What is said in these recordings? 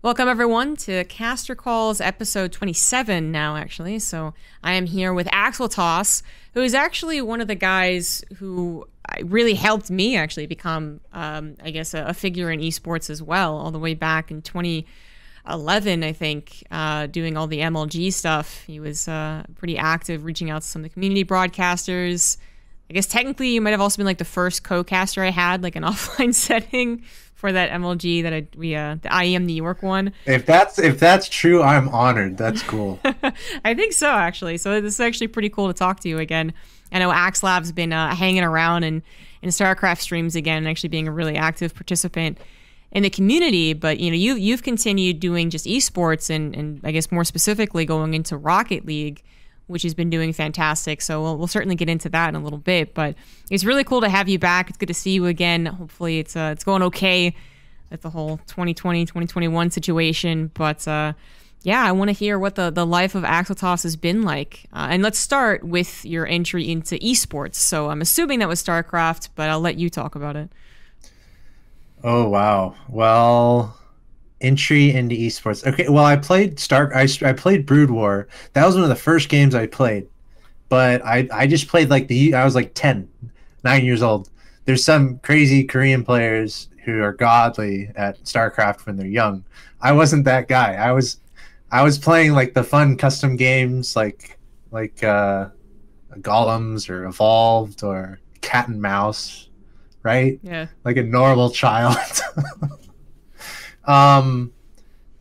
Welcome, everyone, to Caster Calls episode 27 now, actually. So I am here with Axeltoss, who is actually one of the guys who really helped me actually become, I guess, a figure in esports as well, all the way back in 2011, I think, doing all the MLG stuff. He was pretty active, reaching out to some of the community broadcasters. I guess technically you might have also been like the first co-caster I had, like an offline setting for that MLG that the IEM New York one. If that's true, I'm honored. That's cool. I think so, actually. So this is actually pretty cool to talk to you again. I know Axslav's been hanging around in StarCraft streams again, and actually being a really active participant in the community. But you've continued doing just esports and I guess more specifically going into Rocket League, which has been doing fantastic. So we'll certainly get into that in a little bit. But it's really cool to have you back. It's good to see you again. Hopefully it's going okay with the whole 2020, 2021 situation. But yeah, I want to hear what the life of Axeltoss has been like. And let's start with your entry into esports. So I'm assuming that was StarCraft, but I'll let you talk about it. Oh wow. Well, entry into esports. Okay, well I played I played Brood War. That was one of the first games I played. But I just played like I was like 10, 9 years old. There's some crazy Korean players who are godly at StarCraft when they're young. I wasn't that guy. I was playing like the fun custom games like Golems or Evolved or Cat and Mouse, right? Yeah. Like a normal child.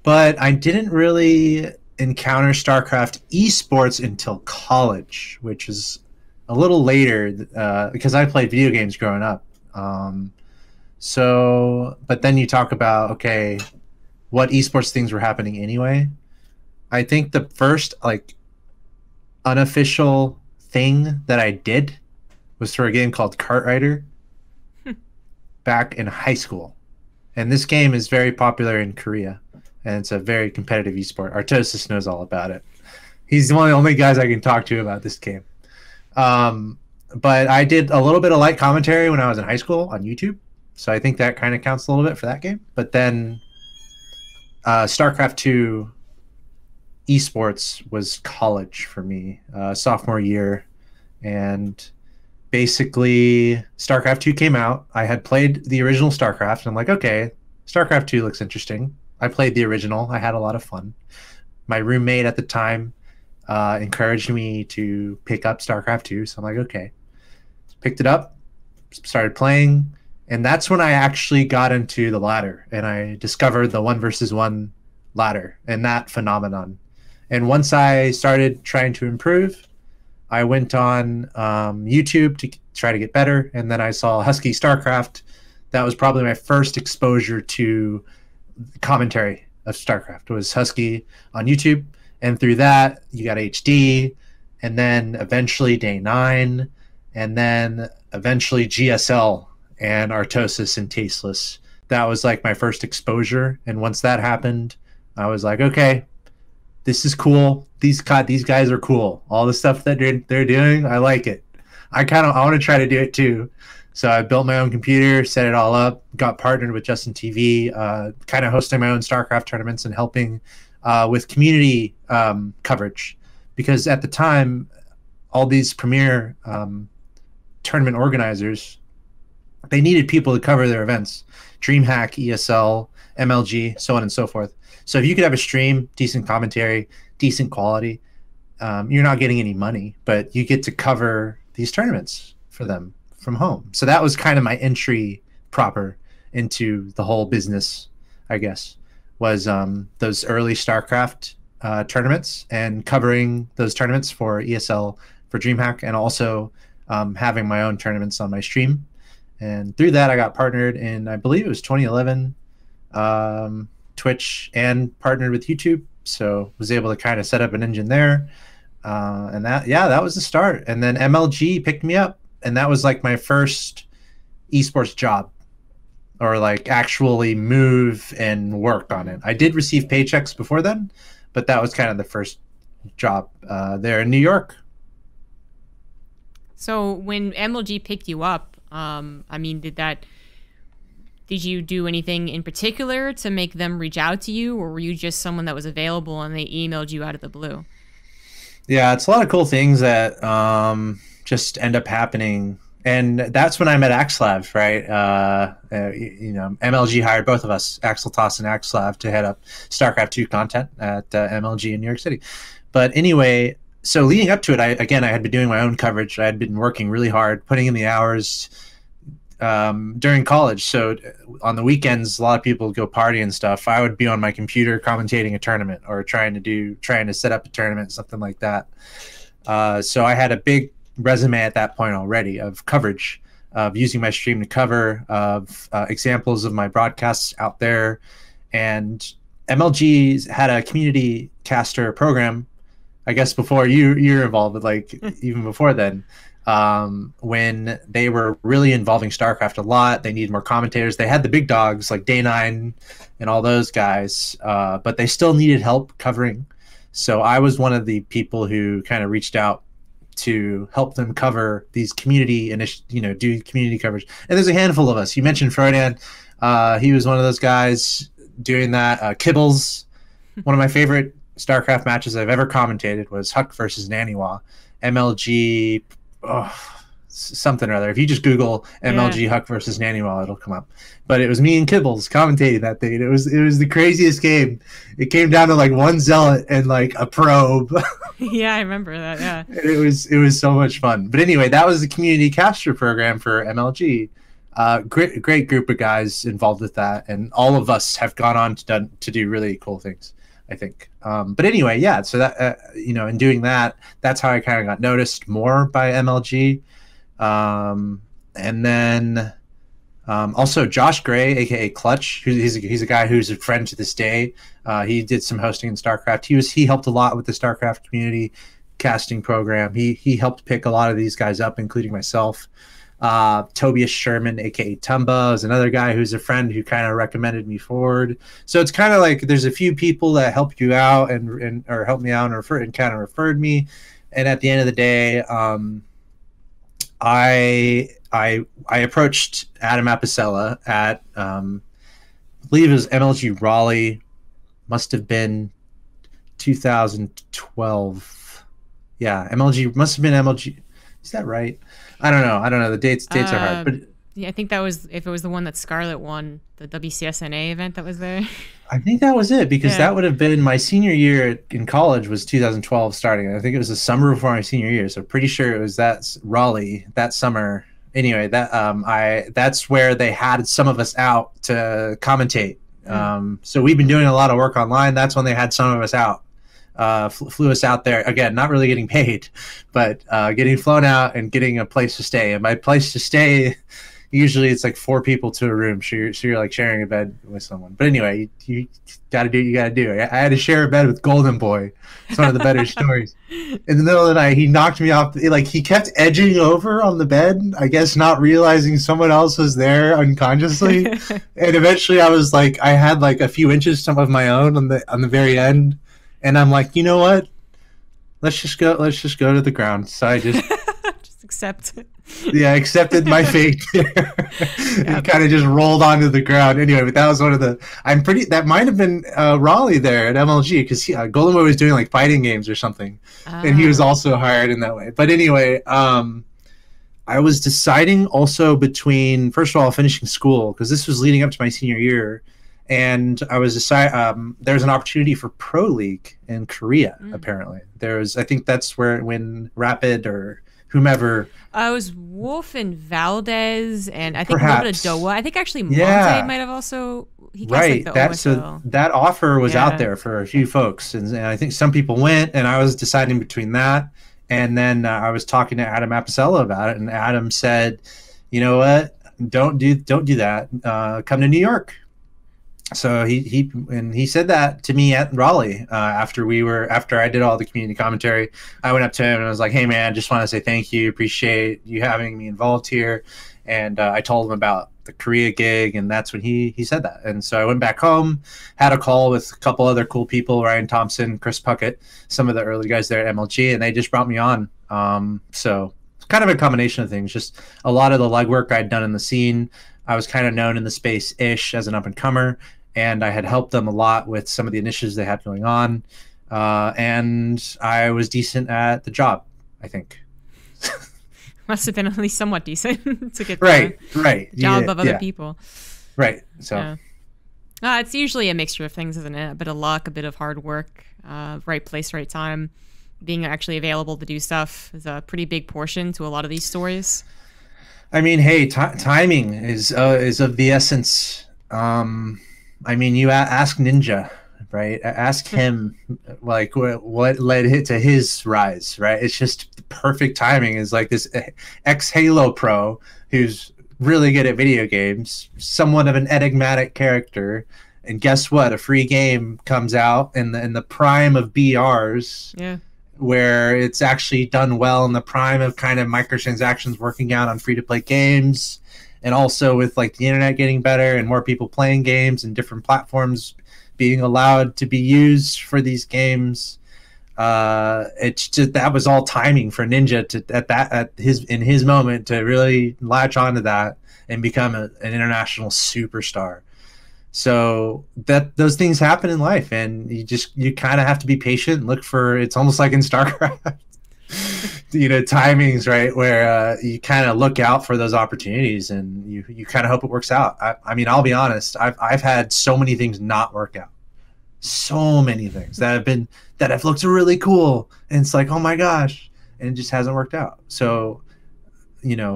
But I didn't really encounter StarCraft esports until college, which is a little later because I played video games growing up. But then you talk about, okay, what esports things were happening anyway. I think the first like unofficial thing that I did was for a game called Kart Rider back in high school. And this game is very popular in Korea, and it's a very competitive esport. Artosis knows all about it. He's one of the only guys I can talk to about this game. But I did a little bit of light commentary when I was in high school on YouTube, so I think that kind of counts a little bit for that game. But then StarCraft 2 esports was college for me, sophomore year, and basically StarCraft 2 came out. I had played the original StarCraft, and I'm like, okay, StarCraft 2 looks interesting. I played the original. I had a lot of fun. My roommate at the time encouraged me to pick up StarCraft 2, so I'm like, okay. Picked it up, started playing, and that's when I actually got into the ladder, and I discovered the 1v1 ladder and that phenomenon. And once I started trying to improve, I went on YouTube to try to get better, and then I saw Husky StarCraft. That was probably my first exposure to commentary of StarCraft. It was Husky on YouTube, and through that you got HD, and then eventually Day 9, and then eventually GSL and Artosis and Tasteless. That was like my first exposure, and once that happened, I was like, okay, this is cool. These guys are cool. All the stuff that they're doing, I like it. I want to try to do it too. So I built my own computer, set it all up, got partnered with Justin TV, kind of hosting my own StarCraft tournaments and helping with community coverage. Because at the time, all these premier tournament organizers, they needed people to cover their events. DreamHack, ESL, MLG, so on and so forth. So if you could have a stream, decent commentary, decent quality, you're not getting any money, but you get to cover these tournaments for them from home. So that was kind of my entry proper into the whole business, I guess, was those early StarCraft tournaments and covering those tournaments for ESL, for DreamHack, and also having my own tournaments on my stream. And through that, I got partnered in, I believe it was 2011, Twitch, and partnered with YouTube. So was able to kind of set up an engine there. And that was the start. And then MLG picked me up, and that was like my first esports job, or like actually move and work on it. I did receive paychecks before then, but that was kind of the first job there in New York. So when MLG picked you up, I mean, did did you do anything in particular to make them reach out to you, or were you just someone that was available and they emailed you out of the blue? Yeah, it's a lot of cool things that just end up happening. And that's when I met Axslav, right? MLG hired both of us, Axeltoss and Axslav, to head up StarCraft 2 content at MLG in New York City. But anyway, so leading up to it, I had been doing my own coverage. I had been working really hard, putting in the hours during college. So on the weekends, a lot of people go party and stuff. I would be on my computer commentating a tournament or trying to set up a tournament, something like that. So I had a big resume at that point already of coverage, of using my stream to cover, of examples of my broadcasts out there. And MLG had a community caster program, I guess before you're involved, but like even before then, when they were really involving StarCraft a lot. They needed more commentators. They had the big dogs like Day9 and all those guys, but they still needed help covering. So I was one of the people who kind of reached out to help them cover these community do community coverage. And there's a handful of us. You mentioned Frodan. He was one of those guys doing that. Kibbles, one of my favorite StarCraft matches I've ever commentated was Huck versus Naniwa. MLG, something or other. If you just Google MLG Huck versus Naniwa, it'll come up. But it was me and Kibbles commentating that thing. It was the craziest game. It came down to like one zealot and like a probe. Yeah, I remember that. Yeah, it was so much fun. But anyway, that was the community caster program for MLG. Great group of guys involved with that, and all of us have gone on to do really cool things, I think. But anyway, yeah. So that in doing that, that's how I kind of got noticed more by MLG. And then also Josh Gray, aka Clutch, he's a guy who's a friend to this day. He did some hosting in StarCraft. He helped a lot with the StarCraft community casting program. He helped pick a lot of these guys up, including myself. Tobias Sherman, aka Tumba, is another guy who's a friend who kind of recommended me forward. So it's kind of like there's a few people that help you out and or help me out and kind of referred me. And at the end of the day, I approached Adam Apicella at I believe it was MLG Raleigh, must have been 2012. Yeah, MLG must have been MLG. Is that right? I don't know. The dates are hard. But yeah, I think that was, if it was the one that Scarlett won, the WCSNA event that was there. I think that was it, because that would have been my senior year in college was 2012 starting. I think it was the summer before my senior year, so pretty sure it was that Raleigh that summer. Anyway, that's where they had some of us out to commentate. So we've been doing a lot of work online. That's when they had some of us out. Flew us out there, again, not really getting paid, but getting flown out and getting a place to stay. And my place to stay, usually it's like 4 people to a room, so you're like sharing a bed with someone. But anyway, you gotta do what you gotta do. I had to share a bed with Golden Boy. It's one of the better stories. In the middle of the night, he knocked me off. Like, he kept edging over on the bed, I guess not realizing someone else was there unconsciously. And eventually I was like, I had like a few inches of my own on the very end. And I'm like, you know what? Let's just go to the ground. So I just just accept it. Yeah, accepted my fate there. And kind of just rolled onto the ground. Anyway, but that was one of the. That might have been Raleigh there at MLG, because Golden Boy was doing like fighting games or something, and he was also hired in that way. But anyway, I was deciding also between, first of all, finishing school, because this was leading up to my senior year. And I was there's an opportunity for Pro League in Korea. Apparently, I think that's when Rapid or whomever. It was Wolf and Valdez, and I think perhaps. a little bit of Doa. I think actually Monte might have also. He right. Like that so that offer was out there for a few folks, and I think some people went, and I was deciding between that, and then I was talking to Adam Apicella about it, and Adam said, "You know what? Don't do that. Come to New York." So he said that to me at Raleigh after I did all the community commentary. I went up to him and I was like, "Hey man, just want to say thank you, appreciate you having me involved here." And I told him about the Korea gig, and that's when he said that. And so I went back home, had a call with a couple other cool people, Ryan Thompson, Chris Puckett, some of the early guys there at MLG, and they just brought me on. So it's kind of a combination of things. Just a lot of the legwork I'd done in the scene. I was kind of known in the space ish as an up and comer, and I had helped them a lot with some of the initiatives they had going on. And I was decent at the job, I think. Must have been at least somewhat decent to get right the job of other people. Right. So it's usually a mixture of things, isn't it? A bit of luck, a bit of hard work, right place, right time. Being actually available to do stuff is a pretty big portion to a lot of these stories. I mean, hey, timing is of the essence. I mean, you ask Ninja, right? Ask him, like, what led to his rise, right? It's just the perfect timing. Is like this ex-Halo pro who's really good at video games, somewhat of an enigmatic character, and guess what? A free game comes out in the prime of BRs. Yeah. Where it's actually done well in the prime of kind of microtransactions working out on free-to-play games, and also with like the internet getting better and more people playing games and different platforms being allowed to be used for these games. It's just that was all timing for Ninja in his moment to really latch onto that and become an international superstar. So those things happen in life, and you kind of have to be patient and look for. It's almost like in StarCraft, timings, right, where you kind of look out for those opportunities, and you kind of hope it works out. I mean, I'll be honest. I've had so many things not work out, so many things that have looked really cool, and it's like, oh my gosh, and it just hasn't worked out. So,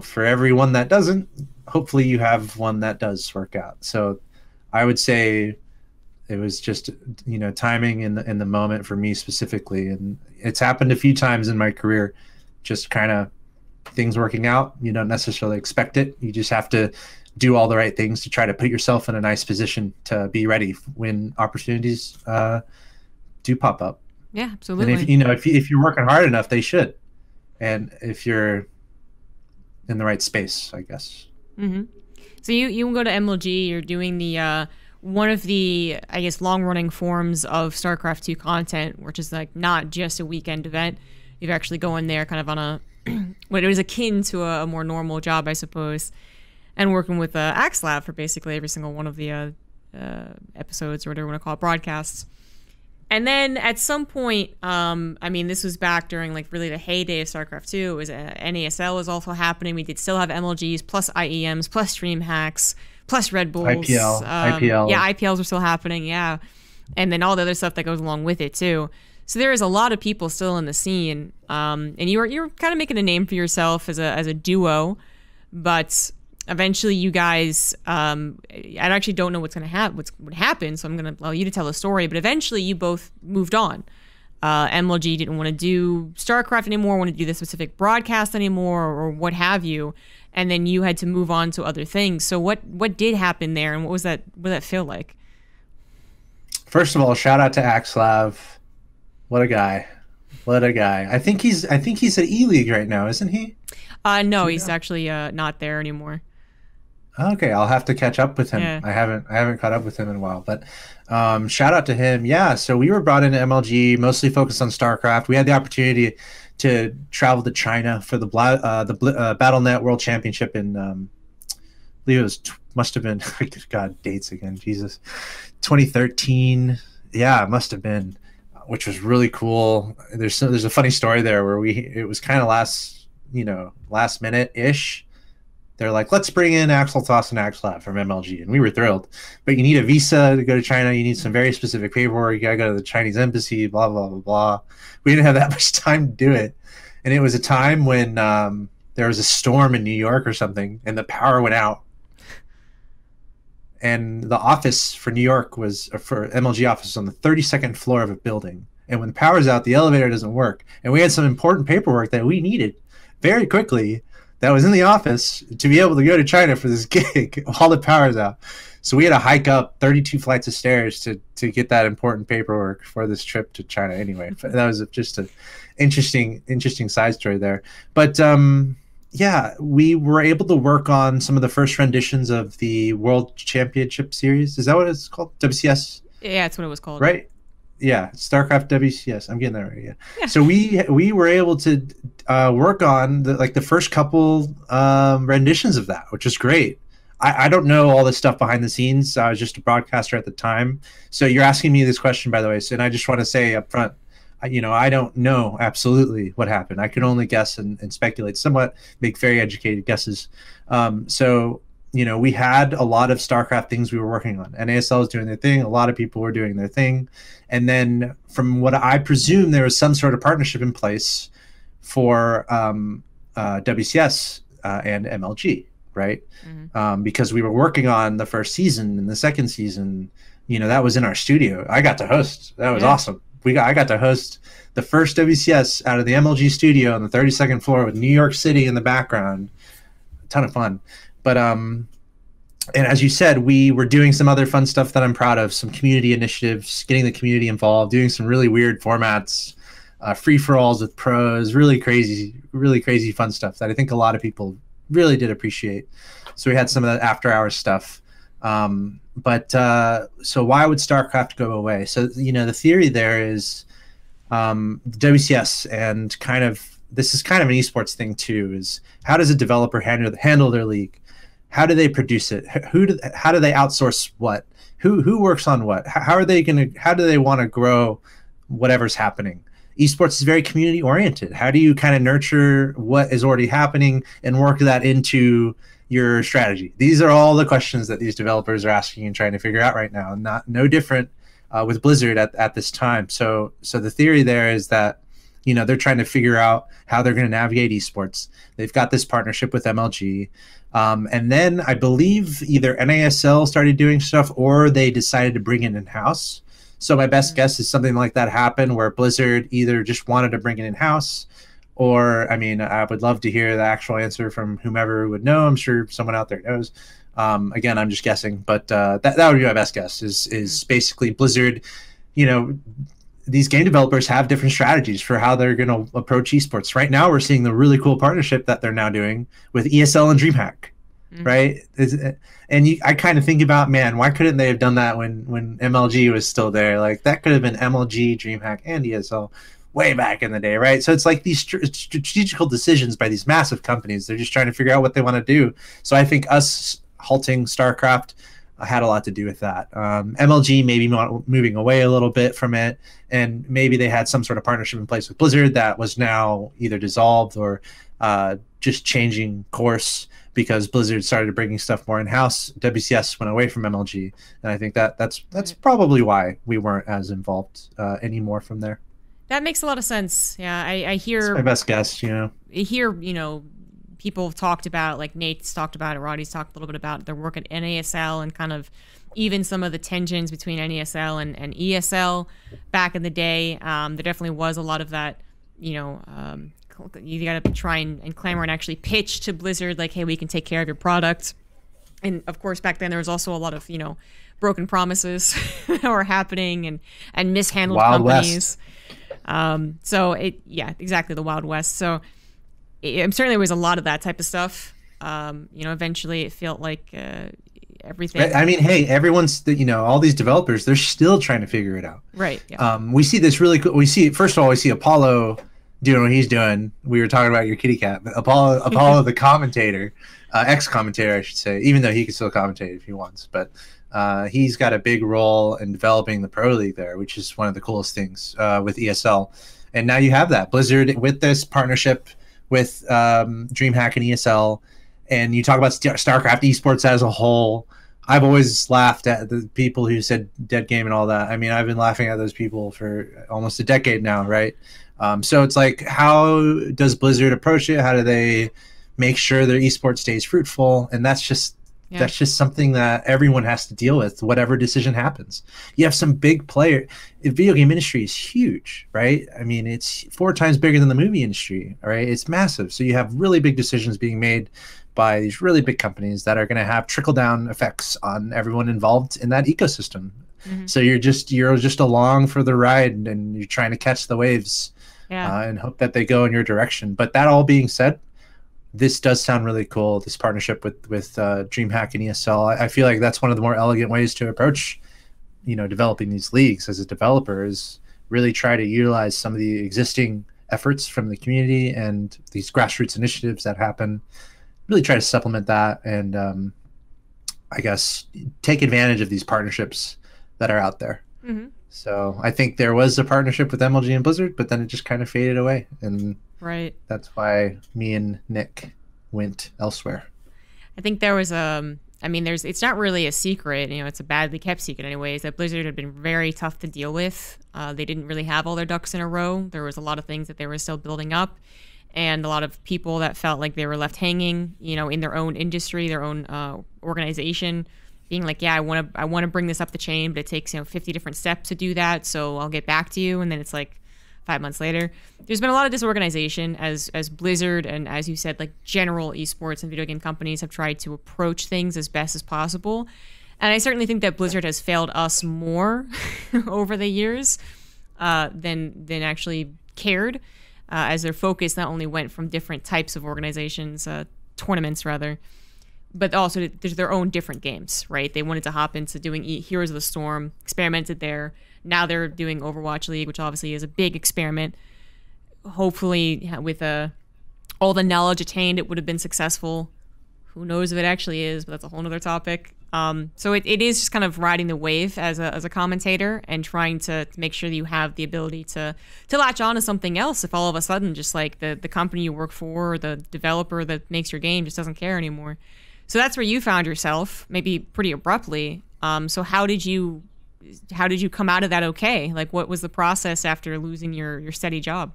for every one that doesn't, hopefully you have one that does work out. So I would say it was just, timing in the moment for me specifically. And it's happened a few times in my career, just kind of things working out. You don't necessarily expect it. You just have to do all the right things to try to put yourself in a nice position to be ready when opportunities do pop up. Yeah, absolutely. And if you're working hard enough, they should. And if you're in the right space, I guess. Mm-hmm. So you go to MLG, you're doing the one of the, I guess, long-running forms of StarCraft 2 content, which is like not just a weekend event. You've actually go in there kind of on a, what it was akin to a more normal job, I suppose, and working with Axslav for basically every single one of the episodes, or whatever you want to call it, broadcasts. And then at some point, I mean, this was back during like really the heyday of StarCraft 2. It was NASL was also happening. We did still have MLGs plus IEMs plus Stream Hacks plus Red Bulls. IPL. Yeah, IPLs were still happening. Yeah, and then all the other stuff that goes along with it too. So there is a lot of people still in the scene, and you're kind of making a name for yourself as a duo, but eventually you guys, I actually don't know what's going to happen, what would happen, so I'm going to allow you to tell the story, but eventually you both moved on. MLG didn't want to do StarCraft anymore, want to do the specific broadcast anymore, or what have you, and then you had to move on to other things. So what did happen there, and what did that feel like? First of all, shout out to Axslav. What a guy. I think he's at E-League right now, isn't he? No, he's actually not there anymore. Okay, I'll have to catch up with him. Yeah. I haven't caught up with him in a while, but shout out to him. Yeah, so we were brought into MLG, mostly focused on StarCraft. We had the opportunity to travel to China for the BattleNet World Championship in, I believe it was must have been God, dates again, Jesus, 2013. Yeah, it must have been, which was really cool. There's a funny story there where it was kind of last minute ish. They're like, let's bring in Axeltoss and Axslav from MLG, and we were thrilled. But you need a visa to go to China. You need some very specific paperwork. You gotta go to the Chinese embassy. Blah blah blah blah. We didn't have that much time to do it, and it was a time when there was a storm in New York or something, and the power went out. And the office for New York for MLG office on the 32nd floor of a building. And when the power's out, the elevator doesn't work. And we had some important paperwork that we needed very quickly that was in the office to be able to go to China for this gig while the power's out. So we had to hike up 32 flights of stairs to get that important paperwork for this trip to China anyway. That was just an interesting side story there. But yeah, we were able to work on some of the first renditions of the World Championship Series. Is that what it's called? WCS? Yeah, that's what it was called. Right? Yeah, StarCraft WCS. I'm getting that right. Yeah. So we were able to work on the first couple renditions of that, which is great. I don't know all this stuff behind the scenes. I was just a broadcaster at the time. So you're asking me this question, by the way. So, and I just want to say up front, I don't know absolutely what happened. I can only guess and speculate somewhat, make very educated guesses. So, we had a lot of StarCraft things we were working on. NASL was doing their thing. A lot of people were doing their thing. And then from what I presume, there was some sort of partnership in place for WCS and MLG, right? Because we were working on the first season and the second season, that was in our studio. I got to host. That was awesome. I got to host the first WCS out of the MLG studio on the 32nd floor with New York City in the background. A ton of fun. But and as you said, we were doing some other fun stuff that I'm proud of, some community initiatives, getting the community involved, doing some really weird formats, free-for-alls with pros, really crazy fun stuff that I think a lot of people really did appreciate. So we had some of that after-hours stuff. But so why would StarCraft go away? So, the theory there is WCS, and this is kind of an esports thing too, is how does a developer handle their league? How do they produce it? How do they outsource what? Who works on what? How do they want to grow whatever's happening? Esports is very community oriented. How do you kind of nurture what is already happening and work that into your strategy? These are all the questions that these developers are asking and trying to figure out right now. No different with Blizzard at this time. So the theory there is that they're trying to figure out how they're going to navigate esports. They've got this partnership with MLG. And then I believe either NASL started doing stuff or they decided to bring it in-house. So my best guess is something like that happened where Blizzard either just wanted to bring it in-house, or, I would love to hear the actual answer from whomever would know. I'm sure someone out there knows. Again, I'm just guessing, but that would be my best guess is basically Blizzard, these game developers have different strategies for how they're going to approach esports. Right now, we're seeing the really cool partnership that they're now doing with ESL and DreamHack, right? And I kind of think about, man, why couldn't they have done that when MLG was still there? Like, that could have been MLG, DreamHack, and ESL way back in the day, right? So it's like these strategical decisions by these massive companies. They're just trying to figure out what they want to do. So I think us halting StarCraft had a lot to do with that. MLG maybe moving away a little bit from it, and maybe they had some sort of partnership in place with Blizzard that was now either dissolved or just changing course because Blizzard started bringing stuff more in-house. WCS went away from MLG, and I think that's probably why we weren't as involved anymore from there. That makes a lot of sense. Yeah, I hear... That's my best guess, I hear, people have talked about, like Nate's talked about it, Roddy's talked a little bit about their work at NASL and kind of even some of the tensions between NASL and ESL back in the day. There definitely was a lot of that, you got to try and clamor and actually pitch to Blizzard, like, hey, we can take care of your product. And of course, back then there was also a lot of, broken promises that were happening and mishandled Wild companies. West. So exactly, the Wild West. So it certainly was a lot of that type of stuff. Eventually it felt like everything. I mean, hey, everyone's, all these developers, they're still trying to figure it out. Right. Yeah. We see this really cool. First of all, we see Apollo doing what he's doing. We were talking about your kitty cat. Apollo, the commentator, ex-commentator, I should say, even though he can still commentate if he wants. But he's got a big role in developing the Pro League there, which is one of the coolest things with ESL. And now you have that. Blizzard, with this partnership with DreamHack and ESL, and you talk about StarCraft esports as a whole. I've always laughed at the people who said dead game and all that. I mean, I've been laughing at those people for almost a decade now, right? So it's like, how does Blizzard approach it? How do they make sure their esports stays fruitful? And that's just something that everyone has to deal with, whatever decision happens. You have some big player. The video game industry is huge, right? I mean, it's 4 times bigger than the movie industry, right? It's massive. So you have really big decisions being made by these really big companies that are going to have trickle-down effects on everyone involved in that ecosystem. So you're just along for the ride, and you're trying to catch the waves and hope that they go in your direction. But that all being said, this does sound really cool, this partnership with DreamHack and ESL. I feel like that's one of the more elegant ways to approach, developing these leagues as a developer, is really try to utilize some of the existing efforts from the community and these grassroots initiatives that happen, really try to supplement that and I guess, take advantage of these partnerships that are out there. Mm-hmm. So I think there was a partnership with MLG and Blizzard, but then it just kind of faded away. And Right. that's why me and Nick went elsewhere. I think there was I mean, it's not really a secret, you know, it's a badly kept secret anyways, that Blizzard had been very tough to deal with. They didn't really have all their ducks in a row. There was a lot of things that they were still building up, and a lot of people that felt like they were left hanging, you know, in their own industry, their own organization, being like, yeah, I want to bring this up the chain, but it takes, you know, 50 different steps to do that, so I'll get back to you. And then it's like 5 months later. There's been a lot of disorganization as Blizzard and, as you said, like general esports and video game companies have tried to approach things as best as possible. And I certainly think that Blizzard has failed us more over the years than actually cared, as their focus not only went from different types of organizations, tournaments rather, but also there's their own different games, right? They wanted to hop into doing Heroes of the Storm, experimented there. Now they're doing Overwatch League, which obviously is a big experiment. Hopefully, with all the knowledge attained, it would have been successful. Who knows if it actually is, but that's a whole other topic. So it is just kind of riding the wave as a commentator and trying to make sure that you have the ability to latch on to something else if all of a sudden just like the company you work for or the developer that makes your game just doesn't care anymore. So that's where you found yourself, maybe pretty abruptly. So how did you come out of that okay? Like, what was the process after losing your steady job?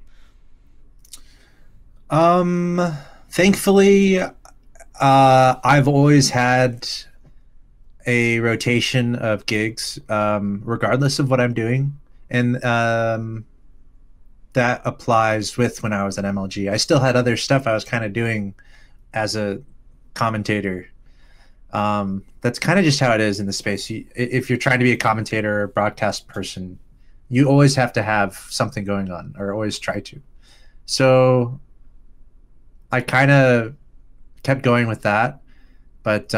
Thankfully, I've always had a rotation of gigs, regardless of what I'm doing. And that applies with when I was at MLG. I still had other stuff I was kind of doing as a commentator. That's kind of just how it is in the space. If you're trying to be a commentator or broadcast person, you always have to have something going on, or always try to. So I kind of kept going with that, but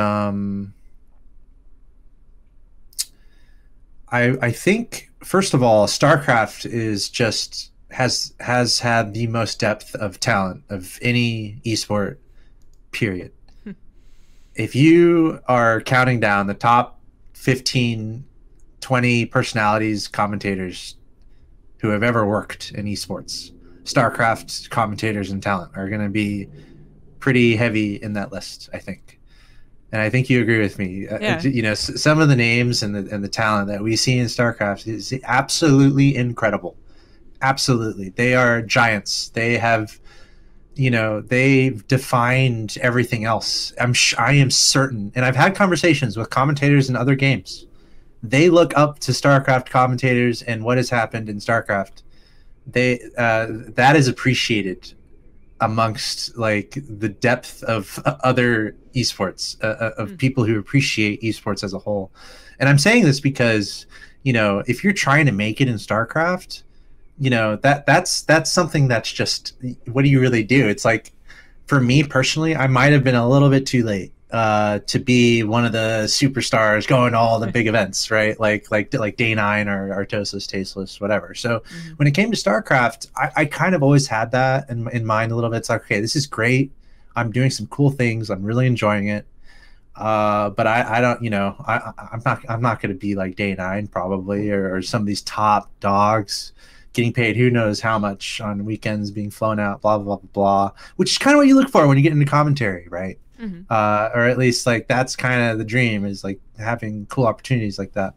I think, first of all, StarCraft is just has had the most depth of talent of any esport, period. If you are counting down the top 15, 20 personalities, commentators who have ever worked in esports, StarCraft commentators and talent are going to be pretty heavy in that list, I think. And I think you agree with me. Yeah. You know, some of the names and the talent that we see in StarCraft is absolutely incredible. Absolutely. They are giants. They have, you know, they've defined everything else. I am certain, and I've had conversations with commentators in other games. They look up to StarCraft commentators and what has happened in StarCraft. That is appreciated amongst like the depth of other esports, of people who appreciate esports as a whole. And I'm saying this because, you know, if you're trying to make it in StarCraft, you know, that's something that's just, what do you really do? It's like, for me personally, I might have been a little bit too late to be one of the superstars going to all the big events, right? Like Day 9 or Artosis, Tasteless, whatever. So when it came to StarCraft, I kind of always had that in mind a little bit. It's like, okay, this is great. I'm doing some cool things. I'm really enjoying it. But I don't, you know, I'm not going to be like Day 9 probably, or some of these top dogs getting paid who knows how much on weekends, being flown out, blah, blah, blah, blah, which is kind of what you look for when you get into commentary, right? Or at least like that's kind of the dream, is like having cool opportunities like that.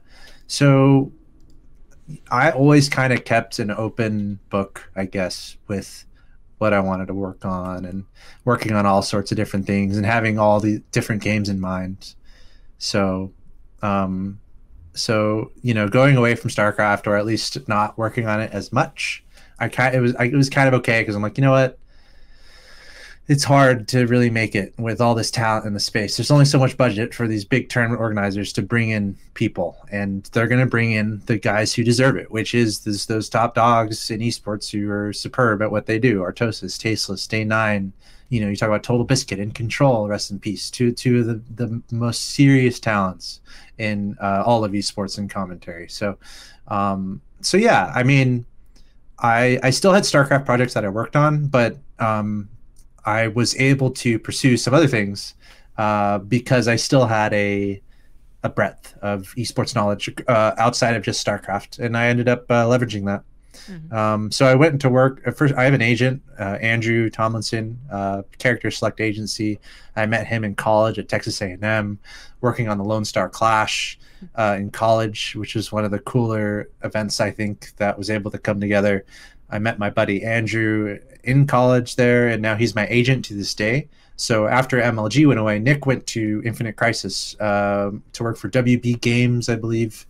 So I always kind of kept an open book, I guess, with what I wanted to work on, and working on all sorts of different things and having all the different games in mind. So, you know, going away from StarCraft, or at least not working on it as much, it was kind of okay, because I'm like, you know what? It's hard to really make it with all this talent in the space. There's only so much budget for these big tournament organizers to bring in people, and they're going to bring in the guys who deserve it, which is those top dogs in esports who are superb at what they do. Artosis, Tasteless, Day 9. You know, you talk about Total Biscuit and Control, rest in peace. Two of the most serious talents in all of esports and commentary. So yeah, I mean, I still had StarCraft projects that I worked on, but I was able to pursue some other things because I still had a a breadth of esports knowledge outside of just StarCraft, and I ended up leveraging that. So I went into work. At first, I have an agent, Andrew Tomlinson, Character Select Agency. I met him in college at Texas A&M, working on the Lone Star Clash in college, which was one of the cooler events I think that was able to come together. I met my buddy Andrew in college there, and now he's my agent to this day. So after MLG went away, Nick went to Infinite Crisis to work for WB Games, I believe,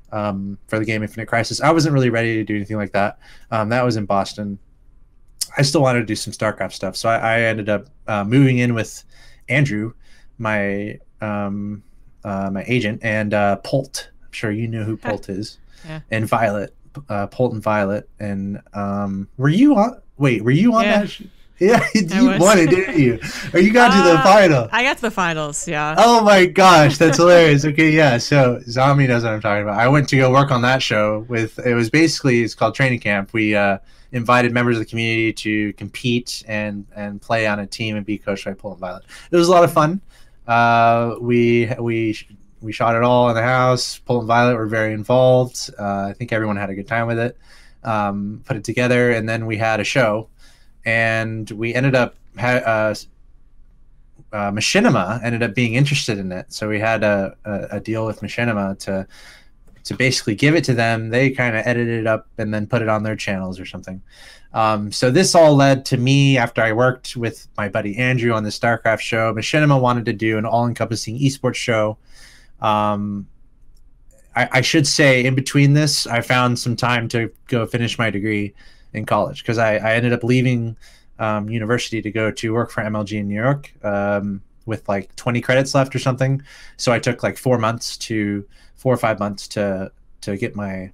for the game Infinite Crisis. I wasn't really ready to do anything like that. That was in Boston. I still wanted to do some StarCraft stuff, so I ended up moving in with Andrew, my my agent, and Polt. I'm sure you know who Polt is. Yeah. And Violet, Polt and Violet. And were you on? Wait, were you on that? Yeah, you won it, didn't you? Or you got to the final? I got to the finals, yeah. Oh my gosh, that's hilarious. Okay, yeah, so Zombie knows what I'm talking about. I went to go work on that show it's called Training Camp. We invited members of the community to compete and play on a team and be coached by Polt and Violet. It was a lot of fun. We shot it all in the house. Polt and Violet were very involved. I think everyone had a good time with it. Put it together, and then we had a show. And we ended up Machinima ended up being interested in it, so we had a deal with Machinima to basically give it to them. They kind of edited it up and then put it on their channels or something. So this all led to me, after I worked with my buddy Andrew on the StarCraft show. Machinima wanted to do an all-encompassing esports show. I should say, in between this, I found some time to go finish my degree in college, because I ended up leaving university to go to work for MLG in New York with like 20 credits left or something. So I took like 4 or 5 months to get my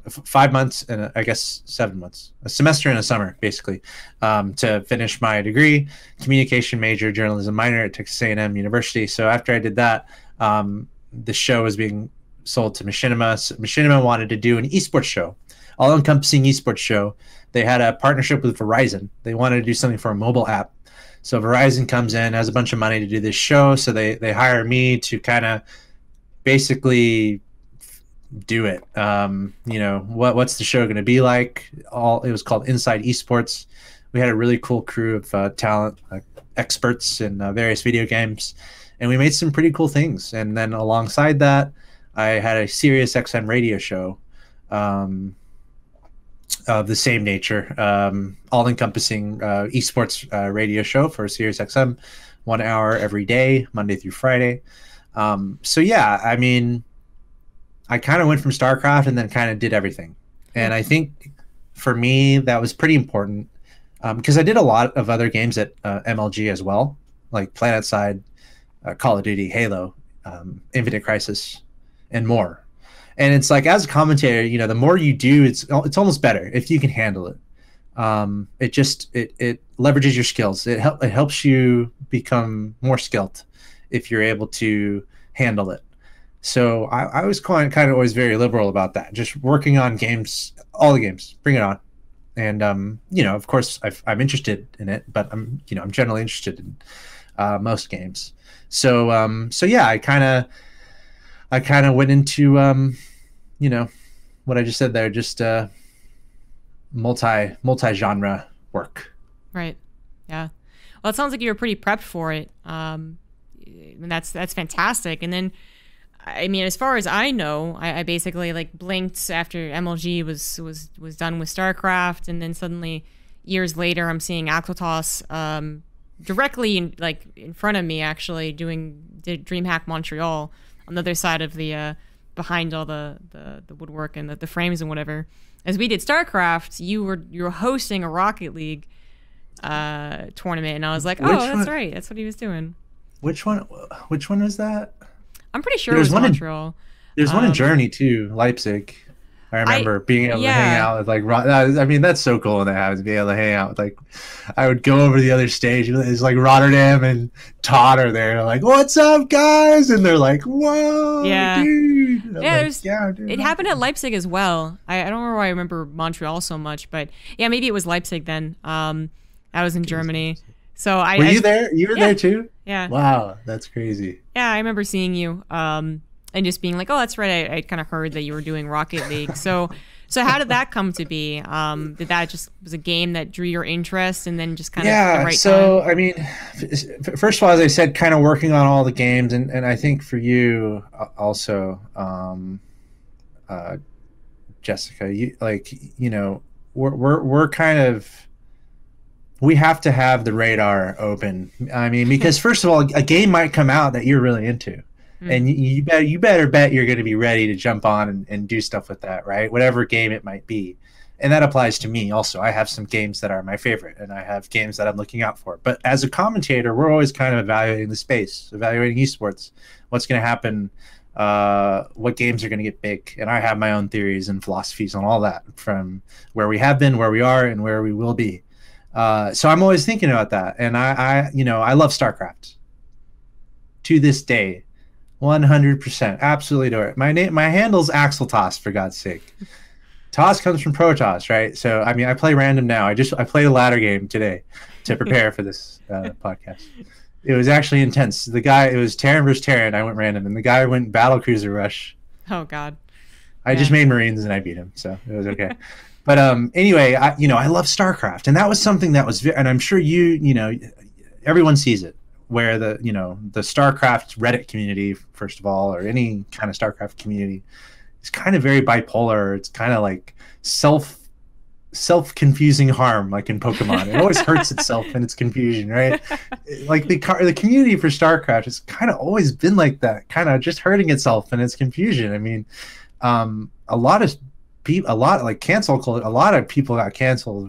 5 months and I guess 7 months, a semester and a summer basically, to finish my degree, communication major, journalism minor at Texas A&M University. So after I did that, the show was being sold to Machinima. So Machinima wanted to do an esports show, all-encompassing esports show. They had a partnership with Verizon. They wanted to do something for a mobile app. So Verizon comes in, has a bunch of money to do this show. So they hire me to kind of basically do it. What's the show going to be like? It was called Inside Esports. We had a really cool crew of talent, experts in various video games, and we made some pretty cool things. And then alongside that, I had a Sirius XM radio show of the same nature, all-encompassing esports radio show for Sirius XM, 1 hour every day, Monday through Friday. So yeah, I mean, I kind of went from StarCraft and then kind of did everything. And I think for me, that was pretty important, because I did a lot of other games at MLG as well, like PlanetSide, Call of Duty, Halo, Infinite Crisis, and more. And it's like, as a commentator, the more you do, it's almost better if you can handle it. It leverages your skills. It helps you become more skilled if you're able to handle it. So I was kind of always very liberal about that. Just working on games, all the games, bring it on. And of course, I'm interested in it, but I'm generally interested in most games. So yeah, I kind of went into what I just said there, just multi-genre work. Right. Yeah. Well, it sounds like you were pretty prepped for it. And that's fantastic. And then, I mean, as far as I know, I basically like blinked after MLG was done with StarCraft, and then suddenly years later, I'm seeing Axeltoss directly in front of me, actually did DreamHack Montreal on the other side of the behind all the woodwork and the frames and whatever. As we did StarCraft, you were hosting a Rocket League tournament, and I was like, that's right, that's what he was doing. Which one was that? I'm pretty sure it was Montreal. There's one in Germany too, Leipzig. I remember being able to hang out with I mean, that's so cool when that happens, being able to hang out with I would go over to the other stage. It's like Rotterdam and Todd are there, like, "What's up, guys?" And they're like, "Whoa, dude!" Dude. It happened at Leipzig as well. I don't remember why I remember Montreal so much, but yeah, maybe it was Leipzig then. I was in Germany, so were you there? You were there too? Yeah. Wow, that's crazy. Yeah, I remember seeing you. and just being like, oh, that's right. I kind of heard that you were doing Rocket League. So how did that come to be? Did that just was a game that drew your interest and then just kind of the right so time? I mean, first of all, as I said, kind of working on all the games, and I think for you also, Jessica, we're kind of, we have to have the radar open. I mean, because first of all, a game might come out that you're really into. And you better bet you're going to be ready to jump on and do stuff with that, right? Whatever game it might be. And that applies to me also. I have some games that are my favorite, and I have games that I'm looking out for. But as a commentator, we're always kind of evaluating the space, evaluating esports, what's going to happen, what games are going to get big. And I have my own theories and philosophies on all that, from where we have been, where we are, and where we will be. So I'm always thinking about that. And I love StarCraft to this day. 100%, absolutely adore it. My handle's Axeltoss, for God's sake. Toss comes from Protoss, right? So I mean, I play random now. I played a ladder game today to prepare for this podcast. It was actually intense. It was Terran versus Terran. I went random, and the guy went Battlecruiser Rush. Oh God. I just made Marines and I beat him, so it was okay. But anyway, I love StarCraft, and that was something that was, and I'm sure everyone sees it, where the StarCraft Reddit community, first of all, or any kind of StarCraft community, is kind of very bipolar. It's kind of like self-confusing harm, like in Pokemon. It always hurts itself in its confusion, right? Like the community for StarCraft has kind of always been like that, kind of just hurting itself in its confusion. I mean, a lot of people got canceled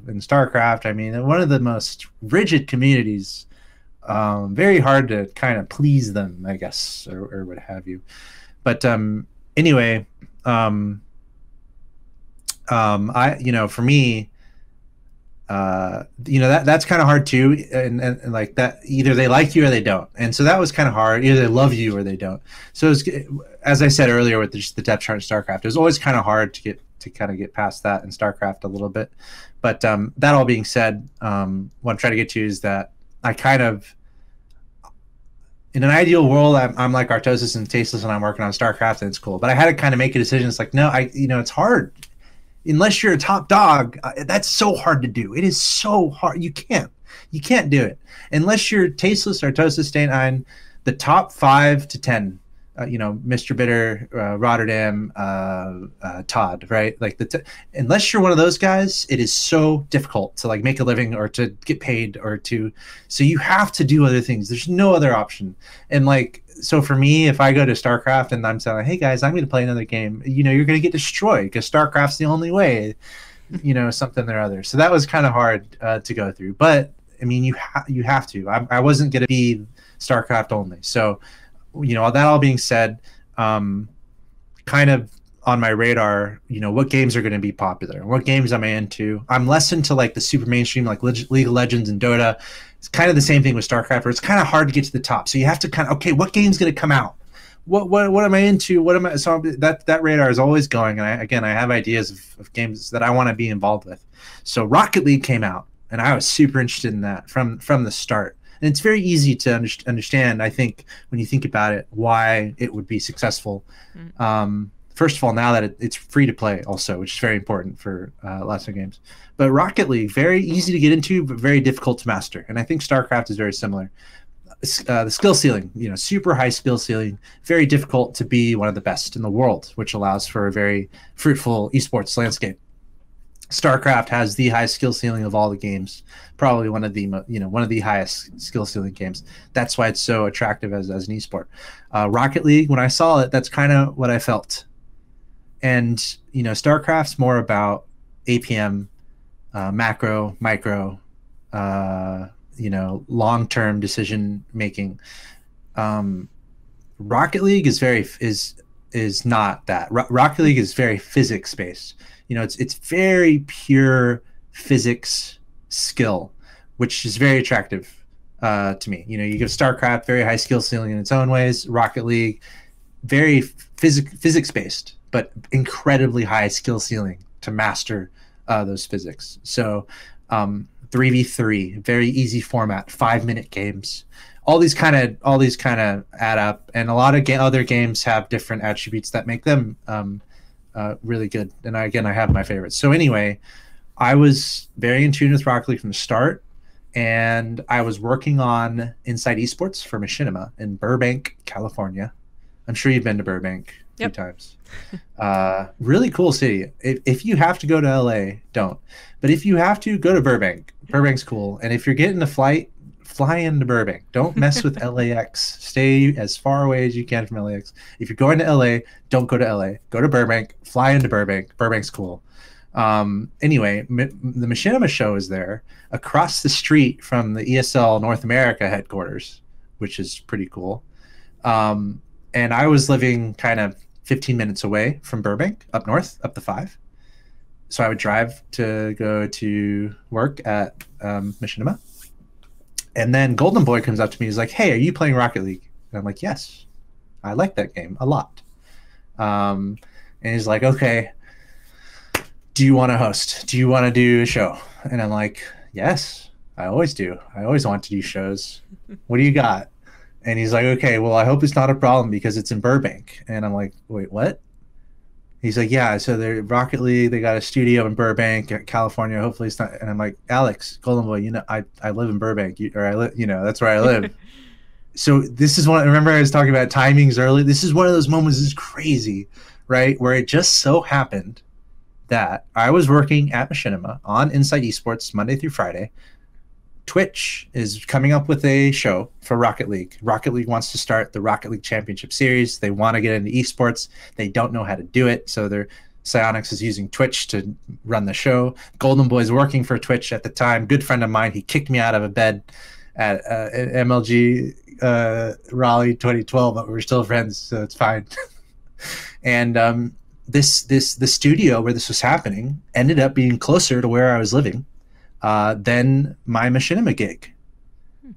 in StarCraft. I mean, one of the most rigid communities. Very hard to kind of please them, I guess, or what have you. But anyway, for me, that's kind of hard too, and like that, either they like you or they don't, and so that was kind of hard. Either they love you or they don't. So as I said earlier, with just the depth chart in StarCraft, it was always kind of hard to get past that in StarCraft a little bit. But that all being said, what I'm trying to get to is that I kind of, in an ideal world, I'm like Artosis and Tasteless, and I'm working on StarCraft, and it's cool. But I had to kind of make a decision. It's like, no, it's hard. Unless you're a top dog, that's so hard to do. It is so hard. You can't do it unless you're Tasteless, Artosis, Stane, the top 5 to 10. Mr. Bitter, Rotterdam, Todd, right? Like unless you're one of those guys, it is so difficult to like make a living or to get paid so you have to do other things. There's no other option. And like, so for me, if I go to StarCraft and I'm saying, hey guys, I'm going to play another game, you're going to get destroyed because StarCraft's the only way, something or other. So that was kind of hard to go through. But I mean, you have to. I wasn't going to be StarCraft only. So, that all being said, kind of on my radar, what games are going to be popular? What games am I into? I'm less into like the super mainstream, like League of Legends and Dota. It's kind of the same thing with StarCraft, where it's kind of hard to get to the top. So you have to kind of, okay, what game's going to come out? What am I into? So that radar is always going. And I have ideas of games that I want to be involved with. So Rocket League came out, and I was super interested in that from the start. And it's very easy to understand, I think, when you think about it, why it would be successful. First of all, now that it's free to play also, which is very important for lots of games. But Rocket League, very easy to get into, but very difficult to master. And I think StarCraft is very similar. The skill ceiling, super high skill ceiling, very difficult to be one of the best in the world, which allows for a very fruitful esports landscape. StarCraft has the highest skill ceiling of all the games, probably one of the highest skill ceiling games. That's why it's so attractive as an esport. Rocket League, when I saw it, that's kind of what I felt. And StarCraft's more about APM, macro, micro, long-term decision making. Rocket League is not that. Rocket League is very physics based. It's very pure physics skill, which is very attractive to me. You give StarCraft very high skill ceiling in its own ways. Rocket League, very physics based, but incredibly high skill ceiling to master those physics. So 3v3, very easy format, 5-minute games. all these kind of add up, and a lot of other games have different attributes that make them really good. And I have my favorites. So anyway, I was very in tune with Rocket League from the start, and I was working on Inside Esports for Machinima in Burbank, California. I'm sure you've been to Burbank a few times. Really cool city. If you have to go to LA, don't. But if you have to, go to Burbank. Burbank's cool. And if you're getting a flight, fly into Burbank. Don't mess with LAX. Stay as far away as you can from LAX. If you're going to LA, don't go to LA. Go to Burbank. Fly into Burbank. Burbank's cool. Anyway, the Machinima show is there across the street from the ESL North America headquarters, which is pretty cool. And I was living kind of 15 minutes away from Burbank, up north, up the 5. So I would drive to go to work at Machinima. And then Golden Boy comes up to me. He's like, "Hey, are you playing Rocket League?" And I'm like, "Yes, I like that game a lot." And he's like, "Okay, do you want to host? Do you want to do a show?" And I'm like, "Yes, I always do. I always want to do shows. What do you got?" And he's like, "Okay, well, I hope it's not a problem because it's in Burbank." And I'm like, "Wait, what?" He's like, "Yeah, so they're Rocket League. They got a studio in Burbank, California. Hopefully it's not." And I'm like, "Alex, Golden Boy, you know, I live in Burbank, that's where I live." So this is one. Remember, I was talking about timings earlier. This is one of those moments. This is crazy, right? Where it just so happened that I was working at Machinima on Inside Esports Monday through Friday. Twitch is coming up with a show for Rocket League. Rocket League wants to start the Rocket League Championship Series. They want to get into esports. They don't know how to do it, so Psyonix is using Twitch to run the show. Golden Boy is working for Twitch at the time. Good friend of mine. He kicked me out of a bed at MLG Raleigh 2012, but we're still friends, so it's fine. And the studio where this was happening ended up being closer to where I was living than my Machinima gig.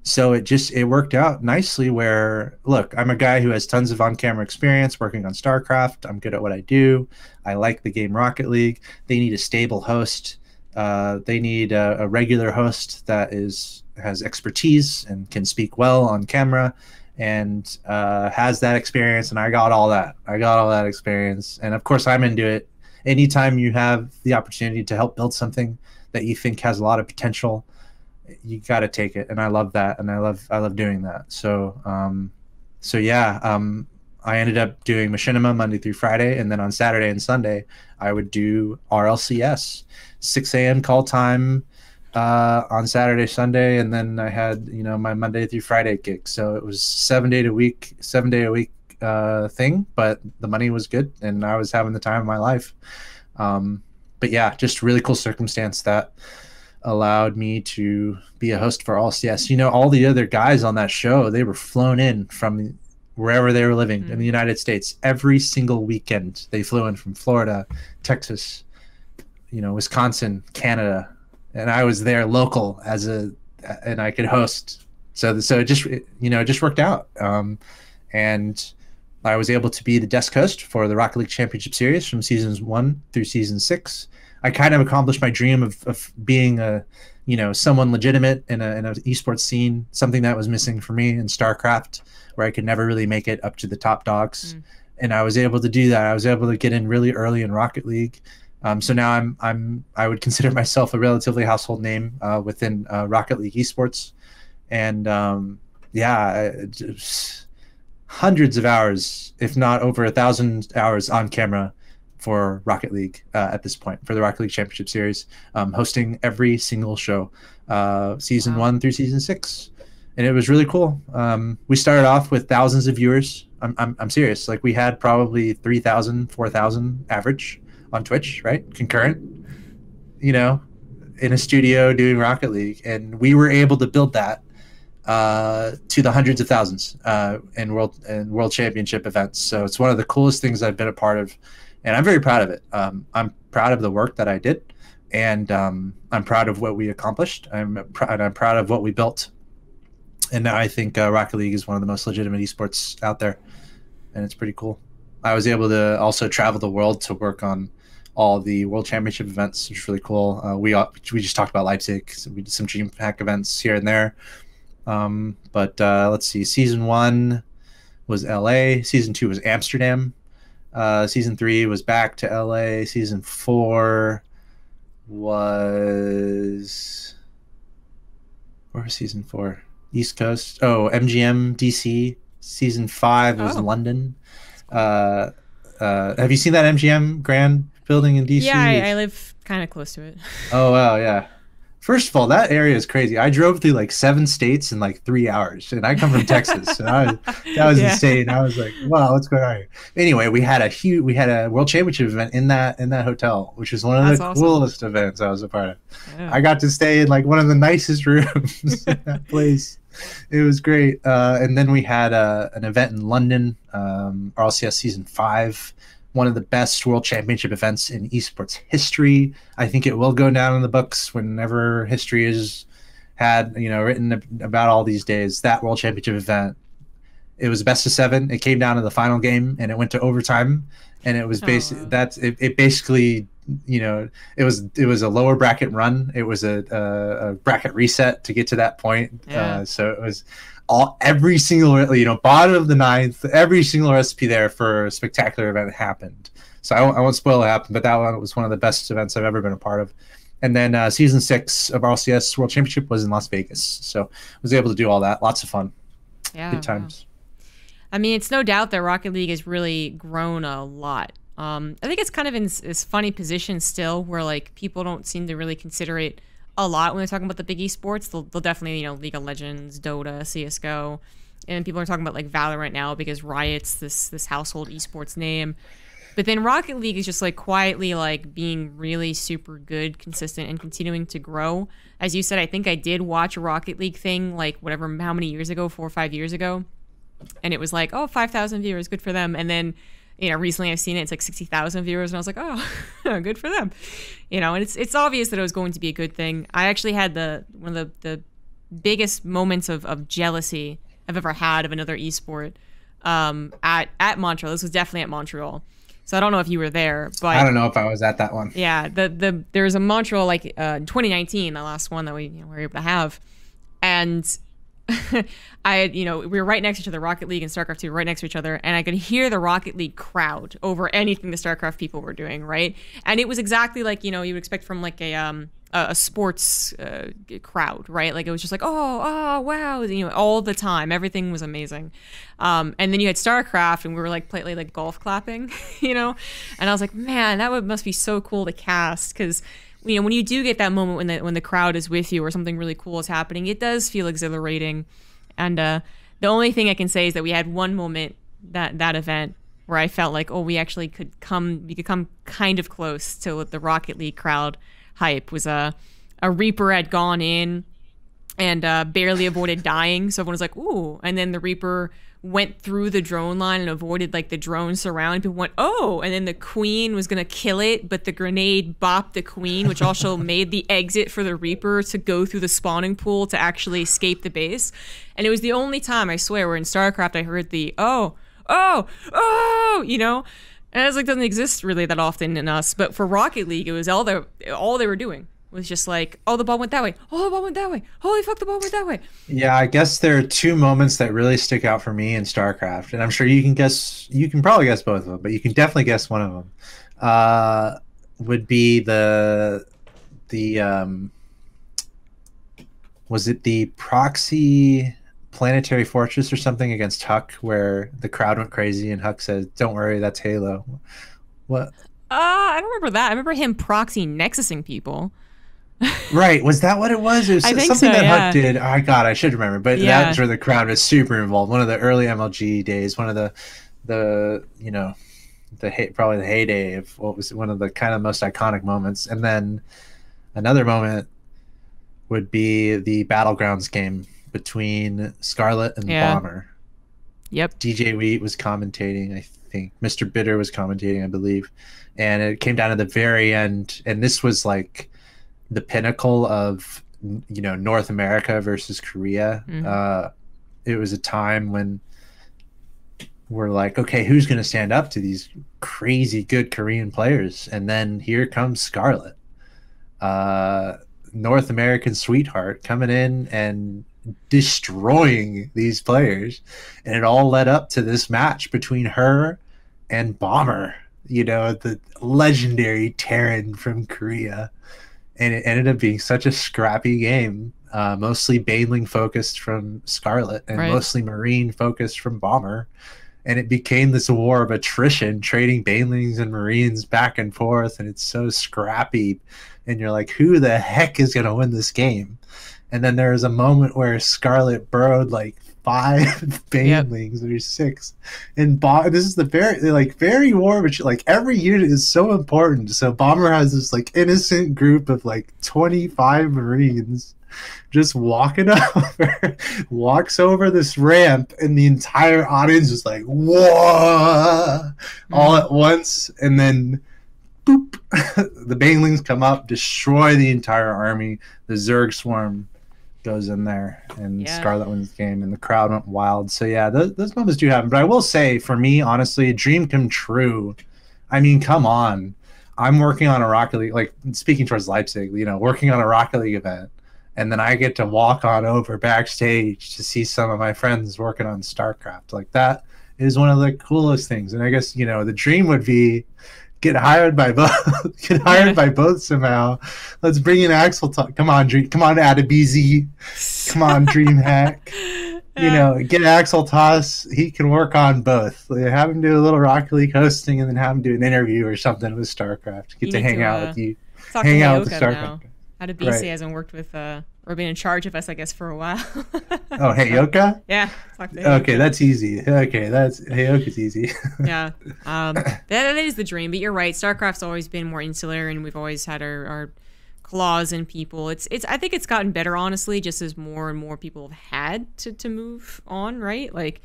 So it worked out nicely where, look, I'm a guy who has tons of on-camera experience working on StarCraft. I'm good at what I do. I like the game Rocket League. They need a stable host. They need a regular host that has expertise and can speak well on camera and has that experience. And I got all that. I got all that experience. And of course, I'm into it. Anytime you have the opportunity to help build something that you think has a lot of potential, you got to take it. And I love that. And I love doing that. So, I ended up doing Machinima Monday through Friday. And then on Saturday and Sunday, I would do RLCS, 6 a.m. call time on Saturday, Sunday. And then I had, my Monday through Friday gig. So it was 7 day a week thing, but the money was good and I was having the time of my life. But yeah, just really cool circumstance that allowed me to be a host for RLCS. All the other guys on that show, they were flown in from wherever they were living in the United States. Every single weekend, they flew in from Florida, Texas, Wisconsin, Canada, and I was there local and I could host. So it just worked out. And I was able to be the desk host for the Rocket League Championship Series from seasons 1 through season 6. I kind of accomplished my dream of being someone legitimate in an esports scene, something that was missing for me in StarCraft, where I could never really make it up to the top dogs. And I was able to do that. I was able to get in really early in Rocket League. So now I would consider myself a relatively household name within Rocket League esports. And hundreds of hours, if not over 1,000 hours on camera for Rocket League at this point, for the Rocket League Championship Series, hosting every single show, season 1 through season 6. And it was really cool. We started off with thousands of viewers. I'm serious. Like, we had probably 3,000, 4,000 average on Twitch, right? Concurrent, in a studio doing Rocket League. And we were able to build that to the hundreds of thousands in world championship events. So it's one of the coolest things I've been a part of, and I'm very proud of it. I'm proud of the work that I did, and I'm proud of what we accomplished. I'm proud of what we built, and I think Rocket League is one of the most legitimate esports out there, and it's pretty cool. I was able to also travel the world to work on all the world championship events, which is really cool. We just talked about Leipzig, so we did some DreamHack events here and there. But let's see. Season 1 was LA. Season 2 was Amsterdam. Season 3 was back to LA. Season 4 was, where was season 4? East Coast. Oh, MGM DC. Season 5 was London. Have you seen that MGM Grand building in DC? Yeah, I live kind of close to it. Oh wow, yeah. First of all, that area is crazy. I drove through like 7 states in like 3 hours, and I come from Texas, and that was insane. I was like, wow, what's going on here? Anyway, we had a World Championship event in that hotel, which was one of the coolest events I was a part of. Yeah. I got to stay in like one of the nicest rooms in that place. It was great. And then we had an event in London, RLCS Season 5. One of the best World Championship events in esports history. I think it will go down in the books whenever history is written about all these days. That World Championship event, it was best of 7. It came down to the final game, and it went to overtime. And it was basically, it was a lower bracket run. It was a bracket reset to get to that point. Yeah. So it was every single, bottom of the 9th, every single recipe there for a spectacular event happened. So I won't spoil what happened, but that one was one of the best events I've ever been a part of. And then season 6 of RLCS World Championship was in Las Vegas. So I was able to do all that. Lots of fun. Yeah, good times. Wow. I mean, it's no doubt that Rocket League has really grown a lot. I think it's kind of in this funny position still where like people don't seem to really consider it a lot when they're talking about the big esports. They'll definitely, League of Legends, Dota, CSGO, and people are talking about like Valorant now because Riot's this household esports name. But then Rocket League is just like quietly like being really super good, consistent, and continuing to grow. As you said, I think I did watch a Rocket League thing like how many years ago, 4 or 5 years ago, and it was like, 5,000 viewers, good for them. And then recently I've seen it, it's like 60,000 viewers, and I was like, oh, good for them. And it's obvious that it was going to be a good thing. I actually had one of the biggest moments of jealousy I've ever had of another esport at Montreal. This was definitely at Montreal. So I don't know if you were there, but I don't know if I was at that one. Yeah, there was a Montreal like 2019, the last one that we were able to have, and we were right next to each other. Rocket League and StarCraft 2 were right next to each other, and I could hear the Rocket League crowd over anything the StarCraft people were doing, right? And it was exactly like you would expect from like a sports crowd, right? Like it was just like oh wow, all the time, everything was amazing. And then you had StarCraft, and we were like politely like golf clapping, and I was like, man, must be so cool to cast, because when you do get that moment when the crowd is with you or something really cool is happening, it does feel exhilarating. And the only thing I can say is that we had one moment that event where I felt like, we actually could come kind of close to what the Rocket League crowd hype was. A Reaper had gone in and barely avoided dying, so everyone was like, ooh, and then the Reaper went through the drone line and avoided like the drone surround. People went, and then the Queen was gonna kill it, but the grenade bopped the Queen, which also made the exit for the Reaper to go through the spawning pool to actually escape the base. And it was the only time, I swear, where in StarCraft I heard the and I was like, doesn't exist really that often in us. But for Rocket League, it was all they were doing was just like, the ball went that way. The ball went that way. Holy fuck, the ball went that way. Yeah, I guess there are 2 moments that really stick out for me in StarCraft, and I'm sure you can probably guess both of them, but you can definitely guess one of them. Would be the was it the proxy Planetary Fortress or something against Huck, where the crowd went crazy and Huck said, "Don't worry, that's Halo." What? I don't remember that. I remember him proxy nexusing people. Right, was that what it was? It was something so, that yeah. Huck did. Oh God, I should remember. But that's where the crowd was super involved. One of the early MLG days. One of the probably the heyday of what was one of the kind of most iconic moments. And then another moment would be the Battlegrounds game between Scarlet and Bomber. Yep. DJ Wheat was commentating, I think. Mr. Bitter was commentating, I believe. And it came down to the very end, and this was like the pinnacle of North America versus Korea. Mm-hmm. It was a time when we're like, okay, who's going to stand up to these crazy good Korean players? And then here comes Scarlet, North American sweetheart, coming in and destroying these players, and it all led up to this match between her and Bomber, the legendary Terran from Korea. And it ended up being such a scrappy game, mostly Baneling focused from Scarlet and mostly Marine focused from Bomber. And it became this war of attrition, trading Banelings and Marines back and forth. And it's so scrappy. And you're like, who the heck is going to win this game? And then there was a moment where Scarlet burrowed like 5 Banelings or 6. And this is the very war, which like every unit is so important. So Bomber has this like innocent group of like 25 Marines just walking walks over this ramp, and the entire audience is like, whoa, all at once. And then boop, the Banelings come up, destroy the entire army. The Zerg swarm goes in there, and Scarlet wins the game, and the crowd went wild. So yeah, those moments do happen. But I will say, for me, honestly, a dream come true. I mean, come on. I'm working on a Rocket League, like speaking towards Leipzig, working on a Rocket League event, and then I get to walk on over backstage to see some of my friends working on StarCraft. Like, that is one of the coolest things. And I guess, the dream would be get hired by both somehow. Let's bring in Axeltoss. Come on, Adabz. Come on, DreamHack. Get Axeltoss. He can work on both. Have him do a little Rocket League hosting, and then have him do an interview or something with StarCraft. Get to hang out with you. Hang out with the StarCraft. Adabz hasn't worked with or been in charge of us, I guess, for a while. Oh, hey, Yoka? Yeah. Okay, that's easy. Okay, Yoka's easy. Yeah. That is the dream, but you're right. StarCraft's always been more insular, and we've always had our claws in people. I think it's gotten better, honestly, just as more and more people have had to move on, right? Like,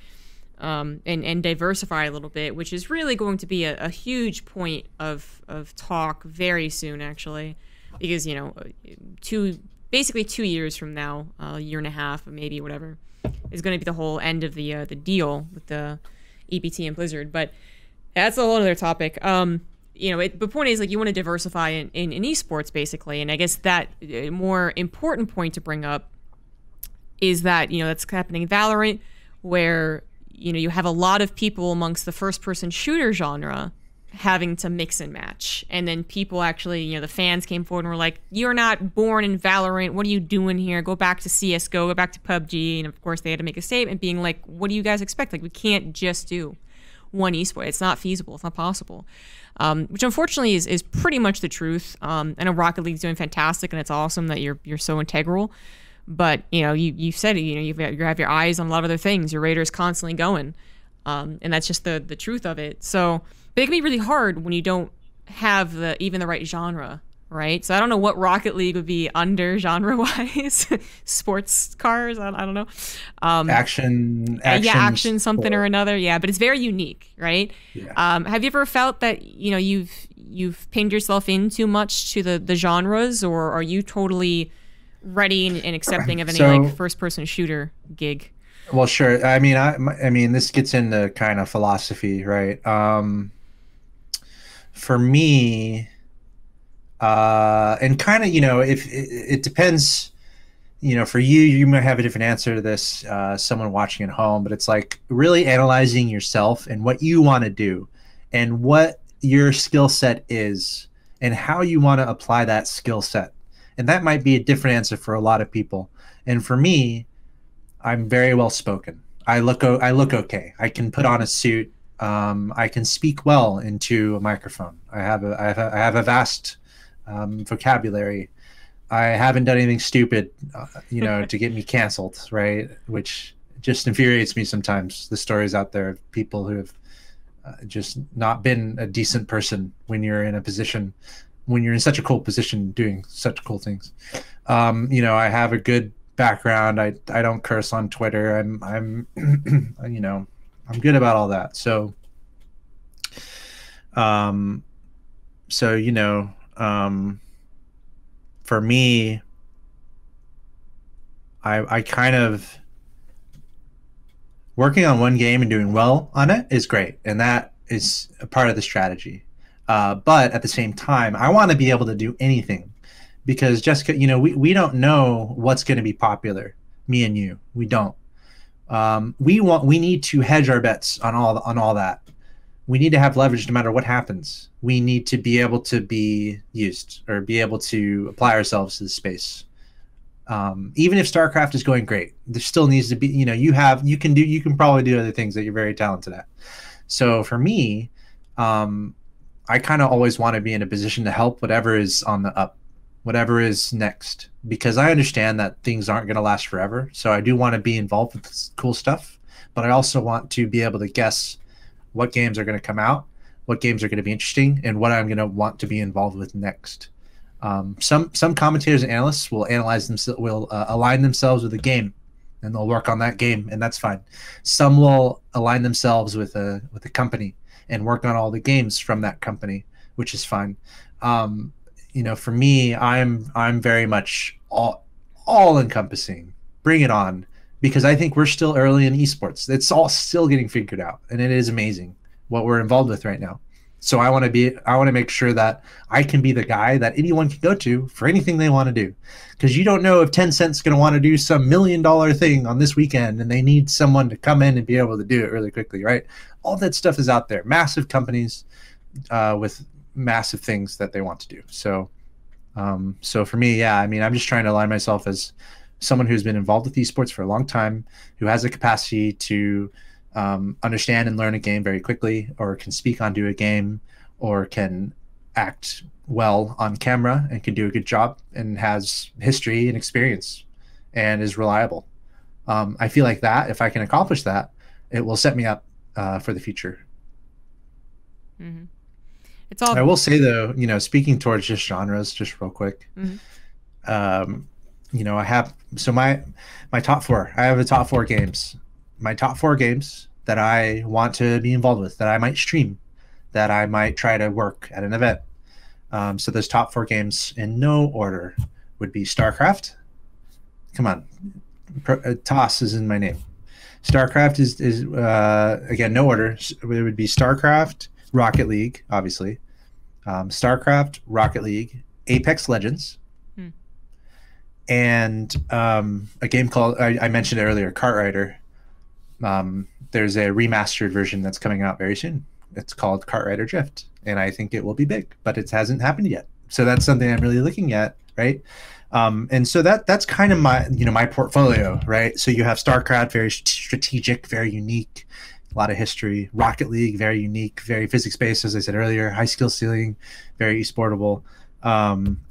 and diversify a little bit, which is really going to be a huge point of talk very soon, actually. Because, basically 2 years from now, a year and a half, maybe, whatever, is going to be the whole end of the deal with the EPT and Blizzard. But that's a whole other topic. The point is, like, you want to diversify in esports, basically. And I guess that more important point to bring up is that, that's happening in Valorant, where, you have a lot of people amongst the first-person shooter genre having to mix and match. And then people actually, the fans came forward and were like, you're not born in Valorant. What are you doing here? Go back to CSGO, go back to PUBG. And of course they had to make a statement being like, what do you guys expect? Like, we can't just do one esport. It's not feasible. It's not possible. Which unfortunately is pretty much the truth. I know Rocket League's doing fantastic, and it's awesome that you're so integral. But, you've said it, you have your eyes on a lot of other things. Your radar's constantly going. And that's just the truth of it. So, but it can be really hard when you don't have even the right genre, right? So I don't know what Rocket League would be under genre-wise. Sports cars, I don't know. Action, something sport. Or another. Yeah, but it's very unique, right? Yeah. Have you ever felt that you've pinned yourself in too much to the genres, or are you totally ready and accepting of any first-person shooter gig? Well, sure. I mean, this gets into kind of philosophy, right? For me, and kind of, if it depends, for you might have a different answer to this, someone watching at home, but it's like really analyzing yourself and what you want to do and what your skill set is and how you want to apply that skill set. And that might be a different answer for a lot of people. And for me, I'm very well spoken. I look okay. I can put on a suit. I can speak well into a microphone. I have a vast vocabulary. I haven't done anything stupid, to get me canceled, right? Which just infuriates me sometimes. The stories out there of people who have just not been a decent person when you're in such a cool position doing such cool things. I have a good background. I don't curse on Twitter. I'm I'm good about all that. So for me, I kind of working on one game and doing well on it is great. And that is a part of the strategy. But at the same time, I want to be able to do anything because Jessica, we don't know what's going to be popular me and you. We don't. We need to hedge our bets on all that. We need to have leverage no matter what happens. We need to be able to be used or be able to apply ourselves to the space. Even if StarCraft is going great, there still needs to be, you can probably do other things that you're very talented at. So for me, I kind of always want to be in a position to help whatever is on the up, whatever is next, because I understand that things aren't going to last forever. So I do want to be involved with this cool stuff, but I also want to be able to guess what games are going to come out, what games are going to be interesting, and what I'm going to want to be involved with next. Some commentators and analysts will align themselves with a game, and they'll work on that game, and that's fine. Some will align themselves with a company and work on all the games from that company, which is fine. For me, I'm very much all encompassing. Bring it on. Because I think we're still early in esports. It's all still getting figured out, and it is amazing what we're involved with right now. So I want to make sure that I can be the guy that anyone can go to for anything they want to do. Because you don't know if Tencent's going to want to do some $1 million thing on this weekend, and they need someone to come in and be able to do it really quickly, right? All that stuff is out there. Massive companies with massive things that they want to do. So for me, yeah, I mean, I'm just trying to align myself as someone who's been involved with esports for a long time, who has the capacity to understand and learn a game very quickly, or can speak onto a game, or can act well on camera and can do a good job and has history and experience and is reliable. I feel like that if I can accomplish that, it will set me up for the future. Mm-hmm. It's all. I will say though, speaking towards just genres, just real quick. Mm-hmm. I have my top four. I have the top four games. My top four games that I want to be involved with, that I might stream, that I might try to work at an event. So those top four games in no order would be StarCraft. Come on, Toss is in my name. StarCraft is again no order. It would be StarCraft, Rocket League, obviously. StarCraft, Rocket League, Apex Legends. And a game called, I mentioned earlier, Kartrider. There's a remastered version that's coming out very soon. It's called Kartrider Drift, and I think it will be big, but it hasn't happened yet. So that's something I'm really looking at, right? And so that's kind of my my portfolio, right? So you have StarCraft, very strategic, very unique, a lot of history. Rocket League, very unique, very physics-based, as I said earlier, high skill ceiling, very esportable.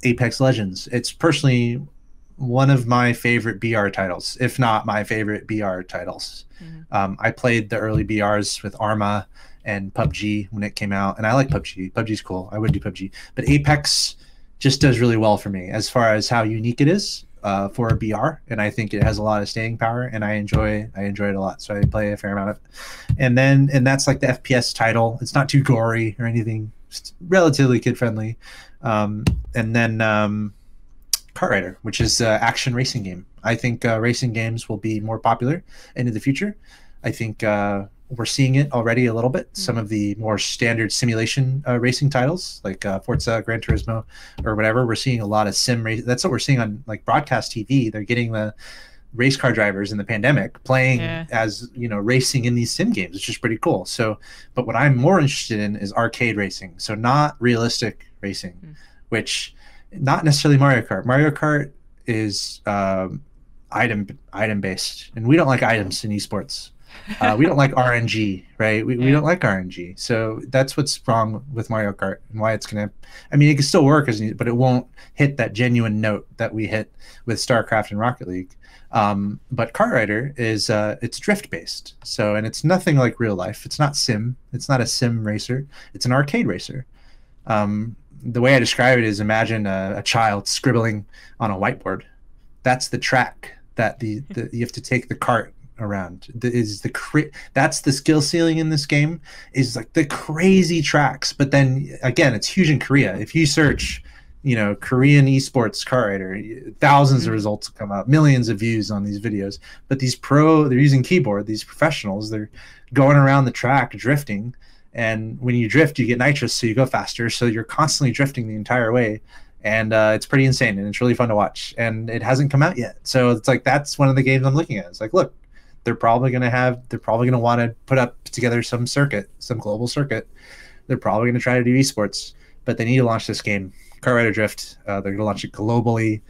Apex Legends, it's personally one of my favorite BR titles, if not my favorite BR titles. Mm-hmm. I played the early BRs with Arma and PUBG when it came out, and I like PUBG. PUBG's cool. I would do PUBG. But Apex just does really well for me as far as how unique it is for a BR, and I think it has a lot of staying power, and I enjoy it a lot. So I play a fair amount of it. And that's like the FPS title. It's not too gory or anything. It's relatively kid-friendly. And then Kartrider, which is an action racing game. I think racing games will be more popular into the future. I think we're seeing it already a little bit. Some of the more standard simulation racing titles, like Forza, Gran Turismo, or whatever, we're seeing a lot of sim race. That's what we're seeing on like broadcast TV. They're getting the race car drivers in the pandemic playing as racing in these sim games, which is pretty cool. So, but what I'm more interested in is arcade racing. So not realistic racing, which not necessarily Mario Kart. Mario Kart is item based, and we don't like items in esports. We don't like RNG, right? We don't like RNG. So that's what's wrong with Mario Kart and why it's gonna. I mean, it can still work but it won't hit that genuine note that we hit with StarCraft and Rocket League. But Kartrider is it's drift based. So, and it's nothing like real life. It's not sim. It's not a sim racer. It's an arcade racer. The way I describe it is, imagine a child scribbling on a whiteboard. That's the track that you have to take the cart around. That's the skill ceiling in this game, is like the crazy tracks. But then again, it's huge in Korea. If you search, Korean esports Kartrider, thousands of results will come out, millions of views on these videos. But they're using keyboard. These professionals, they're going around the track drifting. And when you drift, you get nitrous, so you go faster. So you're constantly drifting the entire way. and it's pretty insane, and it's really fun to watch, and it hasn't come out yet. So it's like that's one of the games I'm looking at. It's like, look, they're probably going to want to put up together some global circuit. They're probably going to try to do esports, but they need to launch this game, Kart Rider Drift. They're going to launch it globally.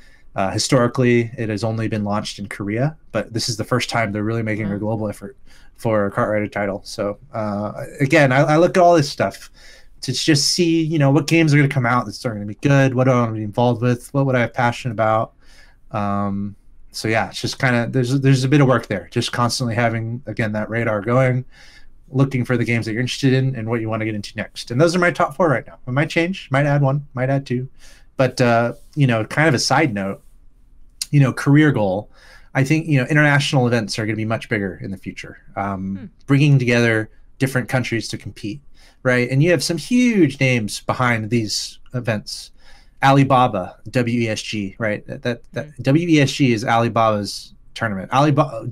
Historically, it has only been launched in Korea, but this is the first time they're really making a global effort for a Kart Rider title. So again, I look at all this stuff to just see, you know, what games are going to come out that's going to be good, what do I want to be involved with, what would I have passion about. So yeah, it's just kind of there's a bit of work there, just constantly having, again, that radar going, looking for the games that you're interested in and what you want to get into next. And those are my top 4 right now. It might change, might add 1, might add 2, but you know, kind of a side note, you know, career goal, I think, you know, international events are going to be much bigger in the future. Bringing together different countries to compete, right? And you have some huge names behind these events. Alibaba, WESG, right? That WESG is Alibaba's tournament. Alibaba,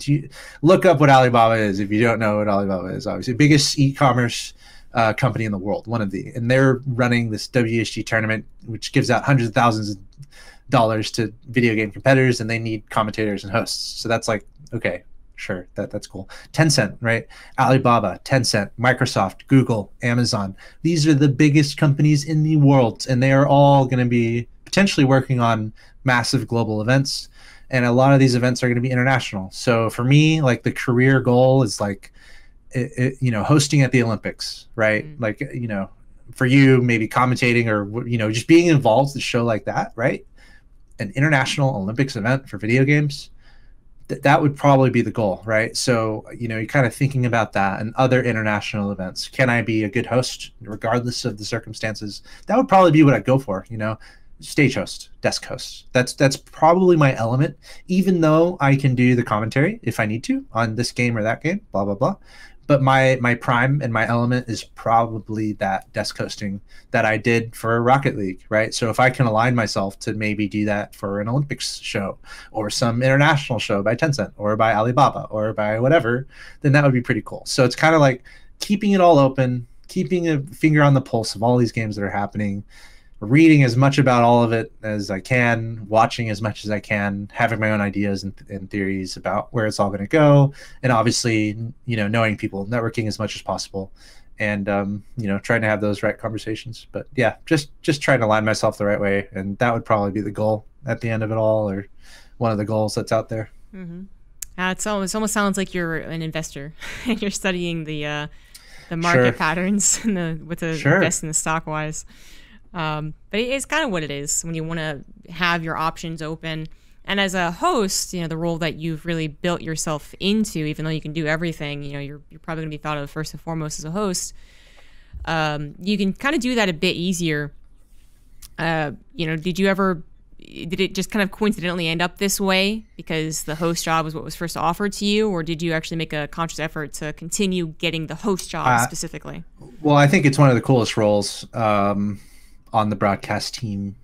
look up what Alibaba is if you don't know what Alibaba is. Obviously, biggest e-commerce company in the world, and they're running this WESG tournament, which gives out hundreds of thousands of dollars to video game competitors, and they need commentators and hosts. So that's like, okay, sure, that's cool. Tencent, right? Alibaba, Tencent, Microsoft, Google, Amazon. These are the biggest companies in the world, and they are all going to be potentially working on massive global events. And a lot of these events are going to be international. So for me, like, the career goal is like, you know, hosting at the Olympics, right? Like, you know, for you, maybe commentating or, you know, just being involved in a show like that, right? An international Olympics event for video games. That would probably be the goal, right? So, you know, you're kind of thinking about that and other international events. Can I be a good host regardless of the circumstances? That would probably be what I'd go for, you know, stage host, desk host. That's probably my element, even though I can do the commentary if I need to on this game or that game, blah, blah, blah. But my prime and my element is probably that desk hosting that I did for Rocket League, right? So if I can align myself to maybe do that for an Olympics show or some international show by Tencent or by Alibaba or by whatever, then that would be pretty cool. So it's kind of like keeping it all open, keeping a finger on the pulse of all these games that are happening, reading as much about all of it as I can, watching as much as I can, having my own ideas and theories about where it's all going to go, and obviously, you know, knowing people, networking as much as possible, and you know, trying to have those right conversations. But yeah, just trying to align myself the right way, and that would probably be the goal at the end of it all, or one of the goals that's out there. It almost sounds like you're an investor and you're studying the market patterns and what to invest in the stock wise. But it's kind of what it is when you want to have your options open. And as a host, you know, the role that you've really built yourself into, even though you can do everything, you know, you're probably going to be thought of first and foremost as a host. You can kind of do that a bit easier. You know, did it just kind of coincidentally end up this way because the host job was what was first offered to you, or did you actually make a conscious effort to continue getting the host job specifically? Well, I think it's one of the coolest roles on the broadcast team.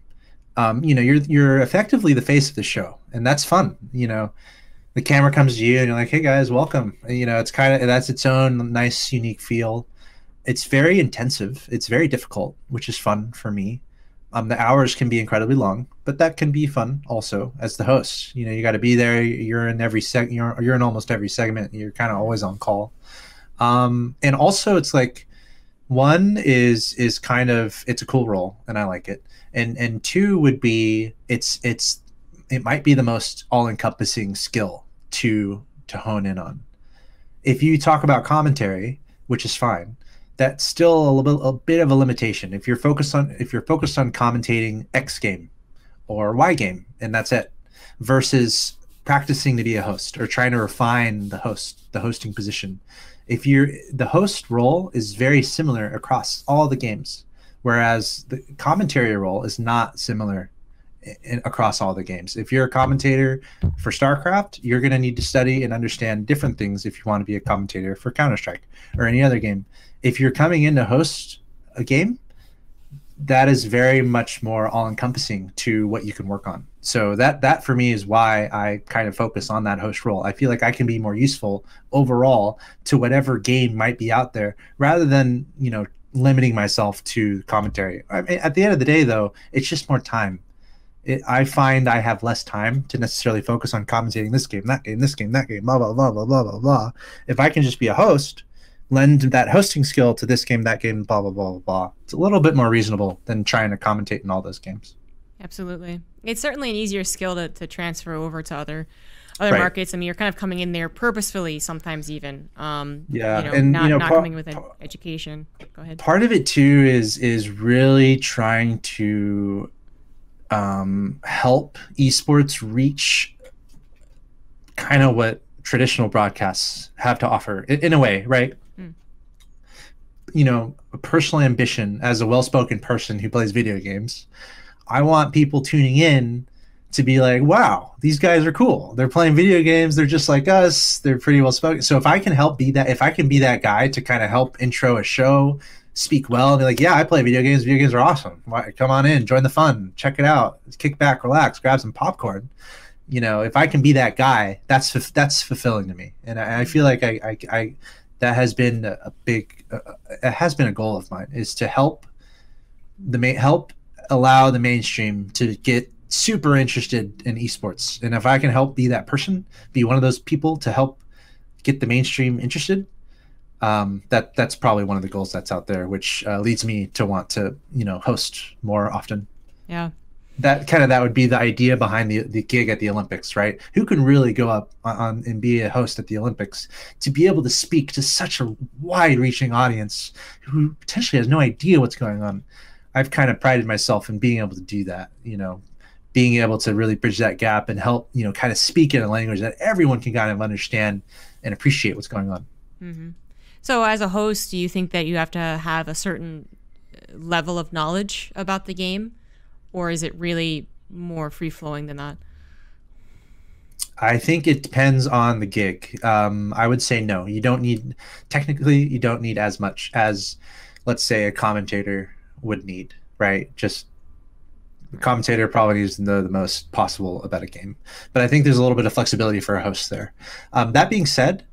You know, you're effectively the face of the show, and that's fun. You know, the camera comes to you and you're like, hey guys, welcome. And, you know, it's kind of, that's its own nice, unique feel. It's very intensive. It's very difficult, which is fun for me. The hours can be incredibly long, but that can be fun also as the host. You know, you got to be there. You're in every you're in almost every segment. You're kind of always on call. And also it's like, one is kind of, it's a cool role and I like it. And two would be, it might be the most all-encompassing skill to hone in on. If you talk about commentary, which is fine, that's still a bit of a limitation. If you're focused on commentating X game or Y game, and that's it, versus practicing to be a host or trying to refine the hosting position. The host role is very similar across all the games, whereas the commentary role is not similar across all the games. If you're a commentator for StarCraft, you're going to need to study and understand different things if you want to be a commentator for Counter-Strike or any other game. If you're coming in to host a game, that is very much more all-encompassing to what you can work on. So that for me is why I kind of focus on that host role. I feel like I can be more useful overall to whatever game might be out there, rather than, you know, limiting myself to commentary. I mean, at the end of the day, though, it's just more time. I find I have less time to necessarily focus on commentating this game, that game, this game, that game, blah, blah, blah, blah, blah, blah, blah. If I can just be a host, lend that hosting skill to this game, that game, blah, blah, blah, blah, blah. It's a little bit more reasonable than trying to commentate in all those games. Absolutely. It's certainly an easier skill to transfer over to other Right. markets. I mean, you're kind of coming in there purposefully sometimes even. Yeah, not coming with an education. Go ahead. Part of it too is really trying to help esports reach kind of what traditional broadcasts have to offer in a way, right? A personal ambition as a well-spoken person who plays video games. I want people tuning in to be like, wow, these guys are cool. They're playing video games. They're just like us. They're pretty well spoken. So if I can if I can be that guy to kind of help intro a show, speak well, and be like, yeah, I play video games. Video games are awesome. Come on in, join the fun, check it out, kick back, relax, grab some popcorn. If I can be that guy, that's fulfilling to me. And I feel like I that has been it has been a goal of mine, is to help allow the mainstream to get super interested in esports. And if I can help be that person, be one of those people to help get the mainstream interested, that's probably one of the goals that's out there, which leads me to want to host more often. Yeah, that would be the idea behind the gig at the Olympics, right? Who can really go up on and be a host at the Olympics, to be able to speak to such a wide-reaching audience who potentially has no idea what's going on. I've kind of prided myself in being able to do that, being able to really bridge that gap and help, kind of speak in a language that everyone can kind of understand and appreciate what's going on. Mm-hmm. So as a host, do you think that you have to have a certain level of knowledge about the game, or is it really more free-flowing than that? I think it depends on the gig. I would say no. You don't need as much as, let's say, a commentator would need, right? Just the commentator probably needs to know the most possible about a game. But I think there's a little bit of flexibility for a host there. That being said,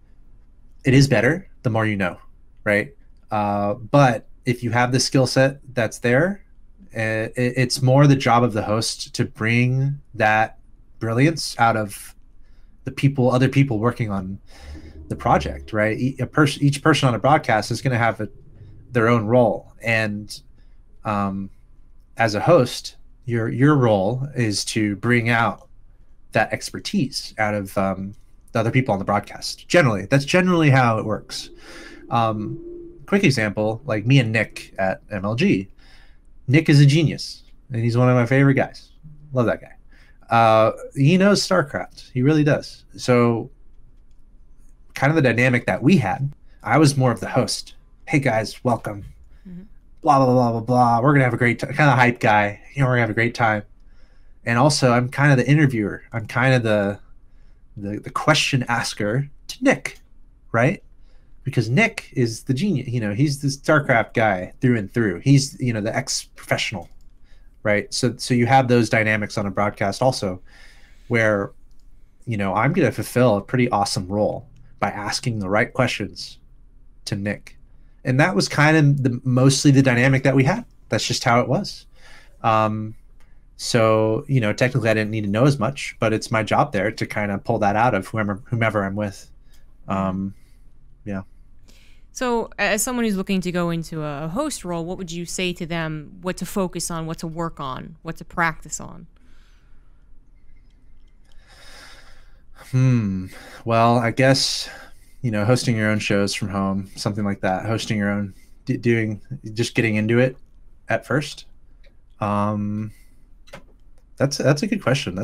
it is better the more you know, right? But if you have the skill set that's there, it's more the job of the host to bring that brilliance out of other people working on the project, right? Each person on a broadcast is going to have their own role, and as a host, your role is to bring out that expertise out of the other people on the broadcast. That's generally how it works. Quick example, like me and Nick at MLG. Nick is a genius, and he's one of my favorite guys. Love that guy. He knows StarCraft. He really does. So kind of the dynamic that we had, I was more of the host. Hey guys, welcome. Mm-hmm. Blah, blah, blah, blah, blah. We're going to have a great time. Kind of hype guy. We're going to have a great time. And also, I'm kind of the interviewer. I'm kind of the question asker to Nick, right? Because Nick is the genius. He's the StarCraft guy through and through. He's, the ex-professional, right? So you have those dynamics on a broadcast also, where, I'm going to fulfill a pretty awesome role by asking the right questions to Nick. And that was kind of mostly the dynamic that we had. That's just how it was. So, technically I didn't need to know as much, but it's my job there to kind of pull that out of whomever I'm with. Yeah. So as someone who's looking to go into a host role, what would you say to them, what to focus on, what to work on, what to practice on? Well, I guess, hosting your own shows from home, something like that, hosting your own, just getting into it at first. That's a good question.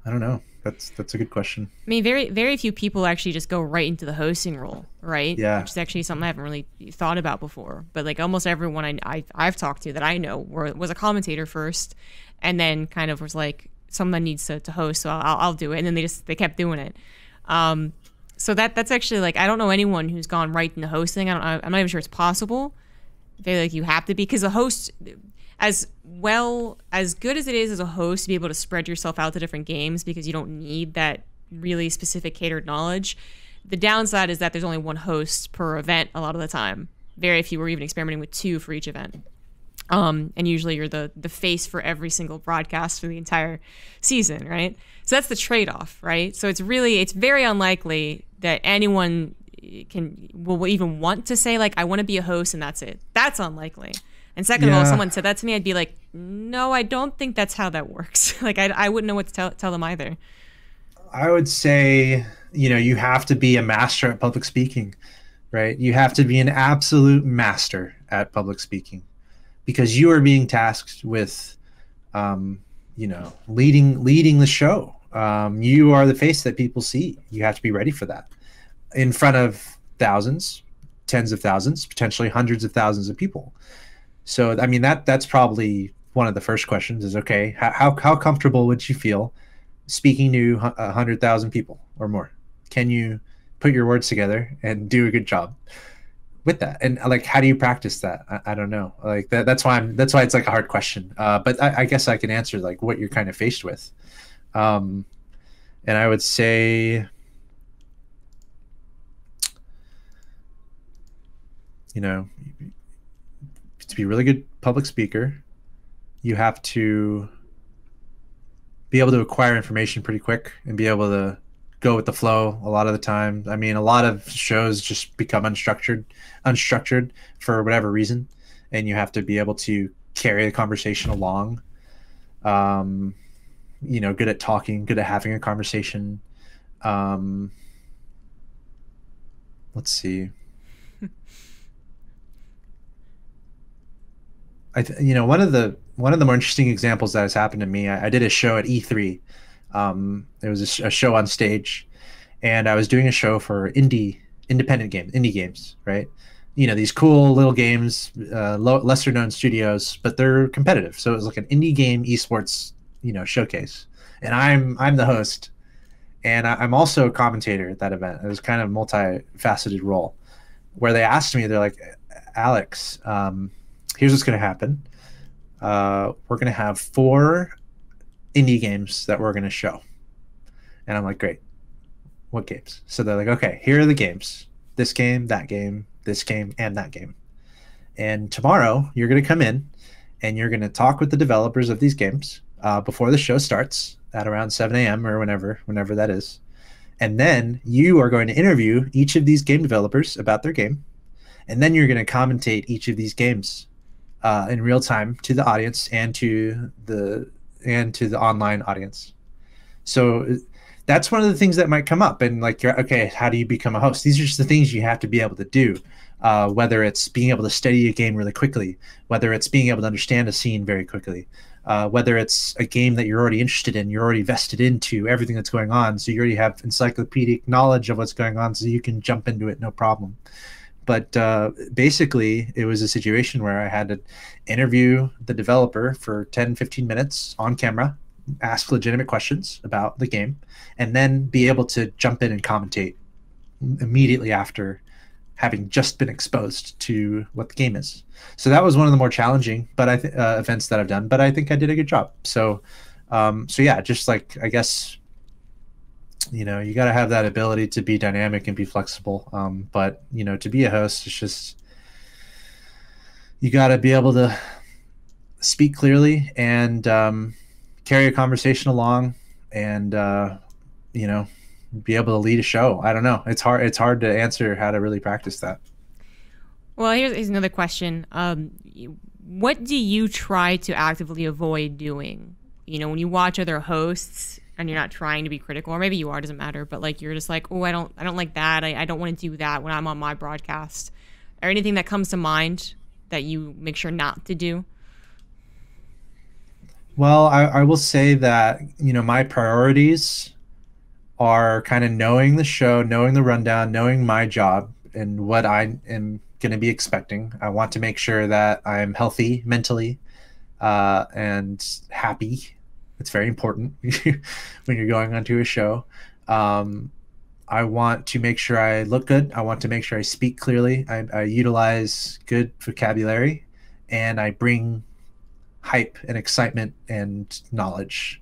I don't know. That's a good question. I mean, very, very few people actually just go right into the hosting role, right? Yeah. Which is actually something I haven't really thought about before. But like almost everyone I've talked to that I know was a commentator first, and then kind of was like, someone needs to host, so I'll do it. And then they kept doing it. So that's actually like, I don't know anyone who's gone right into hosting. I'm not even sure it's possible. I feel like you have to be, because a host, as good as it is as a host to be able to spread yourself out to different games, because you don't need that really specific catered knowledge, The downside is that there's only one host per event a lot of the time. Very few. We're even experimenting with 2 for each event. And usually you're the face for every single broadcast for the entire season, right? So that's the trade-off, right? So it's very unlikely that anyone will even want to say, like, I want to be a host and that's it. That's unlikely. And second of all, if someone said that to me, I'd be like, no, I don't think that's how that works. Like, I wouldn't know what to tell them either. I would say, you have to be a master at public speaking, right? You have to be an absolute master at public speaking, because you are being tasked with, leading the show. You are the face that people see. You have to be ready for that in front of thousands, tens of thousands, potentially hundreds of thousands of people. So, I mean, that's probably one of the first questions is, okay, how comfortable would you feel speaking to 100,000 people or more? Can you put your words together and do a good job with that? And like, how do you practice that? I don't know. Like that's why it's like a hard question. But I guess I can answer like what you're kind of faced with. And I would say, to be a really good public speaker, you have to be able to acquire information pretty quick and be able to go with the flow a lot of the time. I mean, a lot of shows just become unstructured for whatever reason, and you have to be able to carry the conversation along. Good at talking, good at having a conversation. Let's see. One of the more interesting examples that has happened to me, I did a show at E3. It was a show on stage, and I was doing a show for indie games, right? These cool little games, lesser known studios, but they're competitive. So it was like an indie game esports, showcase. And I'm the host, and I'm also a commentator at that event. It was kind of a multifaceted role, where they asked me, they're like, Alex, here's what's going to happen. We're going to have 4 indie games that we're going to show. And I'm like, great. What games? So they're like, okay, here are the games. This game, that game, this game, and that game. And tomorrow you're going to come in and you're going to talk with the developers of these games before the show starts at around 7 a.m. or whenever that is. And then you are going to interview each of these game developers about their game. And then you're going to commentate each of these games in real time to the audience and to the online audience. So that's one of the things that might come up. And like, okay, how do you become a host? These are just the things you have to be able to do. Whether it's being able to study a game really quickly, whether it's being able to understand a scene very quickly, whether it's a game that you're already interested in, you're already vested into everything that's going on, so you already have encyclopedic knowledge of what's going on, so you can jump into it no problem. But basically, it was a situation where I had to interview the developer for 10, 15 minutes on camera, ask legitimate questions about the game, and then be able to jump in and commentate immediately after having just been exposed to what the game is. So that was one of the more challenging events that I've done, but I think I did a good job. So yeah, just like, I guess, you got to have that ability to be dynamic and be flexible. But, to be a host, it's just, you got to be able to speak clearly and carry a conversation along and, be able to lead a show. I don't know. It's hard to answer how to really practice that. Well, here's another question. What do you try to actively avoid doing? When you watch other hosts and you're not trying to be critical, or maybe you are, doesn't matter, but like, you're just like, oh, I don't like that. I don't want to do that when I'm on my broadcast. Or anything that comes to mind that you make sure not to do? Well, I will say that, my priorities are kind of knowing the show, knowing the rundown, knowing my job and what I am going to be expecting. I want to make sure that I'm healthy mentally and happy. It's very important when you're going onto a show. I want to make sure I look good. I want to make sure I speak clearly. I utilize good vocabulary, and I bring hype and excitement and knowledge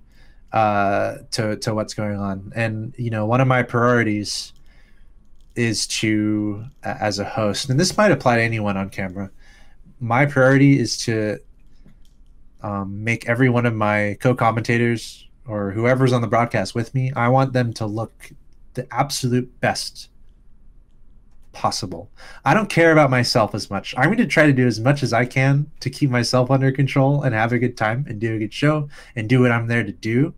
to what's going on. And one of my priorities is to, as a host, and this might apply to anyone on camera, my priority is to make every one of my co-commentators or whoever's on the broadcast with me, I want them to look the absolute best possible. I don't care about myself as much. I'm going to try to do as much as I can to keep myself under control and have a good time and do a good show and do what I'm there to do.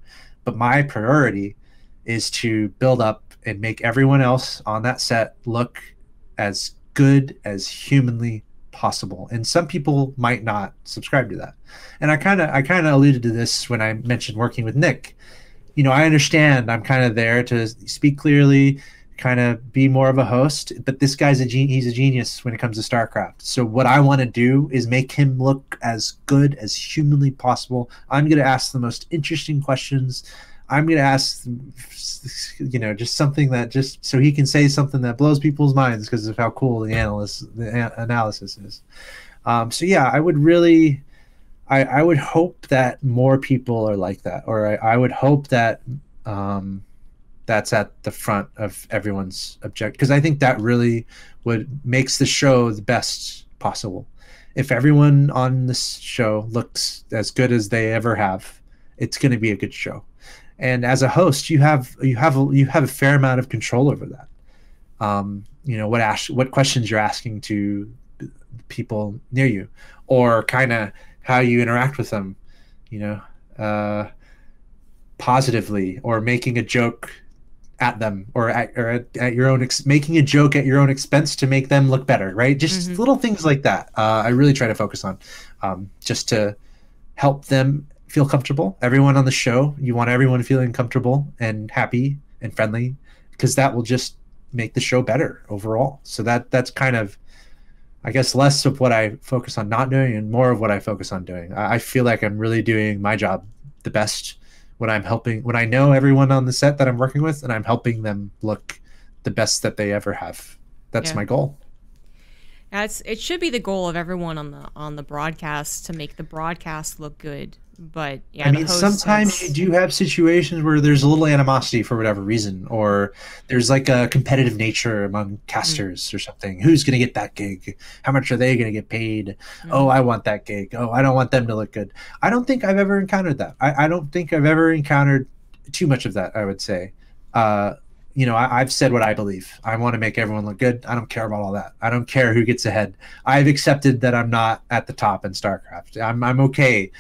But my priority is to build up and make everyone else on that set look as good as humanly possible. And some people might not subscribe to that. And I kind of alluded to this when I mentioned working with Nick. You know, I understand I'm kind of there to speak clearly, kind of be more of a host, but this guy's he's a genius when it comes to StarCraft. So what I want to do is make him look as good as humanly possible. I'm going to ask the most interesting questions. I'm going to ask, you know, just something that just so he can say something that blows people's minds because of how cool the analysis is. So yeah, I would really, I would hope that more people are like that, or I would hope that that's at the front of everyone's objective, because I think that really makes the show the best possible. If everyone on this show looks as good as they ever have, it's going to be a good show. And as a host, you have a fair amount of control over that. You know, what questions you're asking to people near you, or kind of how you interact with them, you know, positively, or making a joke at them, or at your own making a joke at your own expense to make them look better, right? Just little things like that. I really try to focus on, just to help them feel comfortable. Everyone on the show, you want everyone feeling comfortable and happy and friendly, because that will just make the show better overall. So that's kind of, I guess, less of what I focus on not doing and more of what I focus on doing. I feel like I'm really doing my job the best when I know everyone on the set that I'm working with, and I'm helping them look the best that they ever have. That's my goal. It should be the goal of everyone on the broadcast to make the broadcast look good. But yeah, I mean, sometimes you do have situations where there's a little animosity for whatever reason, or there's like a competitive nature among casters or something. Who's going to get that gig? How much are they going to get paid? Oh, I want that gig. Oh, I don't want them to look good. I don't think I've ever encountered that. I don't think I've ever encountered too much of that, I would say. You know, I've said what I believe. I want to make everyone look good. I don't care about all that. I don't care who gets ahead. I've accepted that I'm not at the top in StarCraft. I'm okay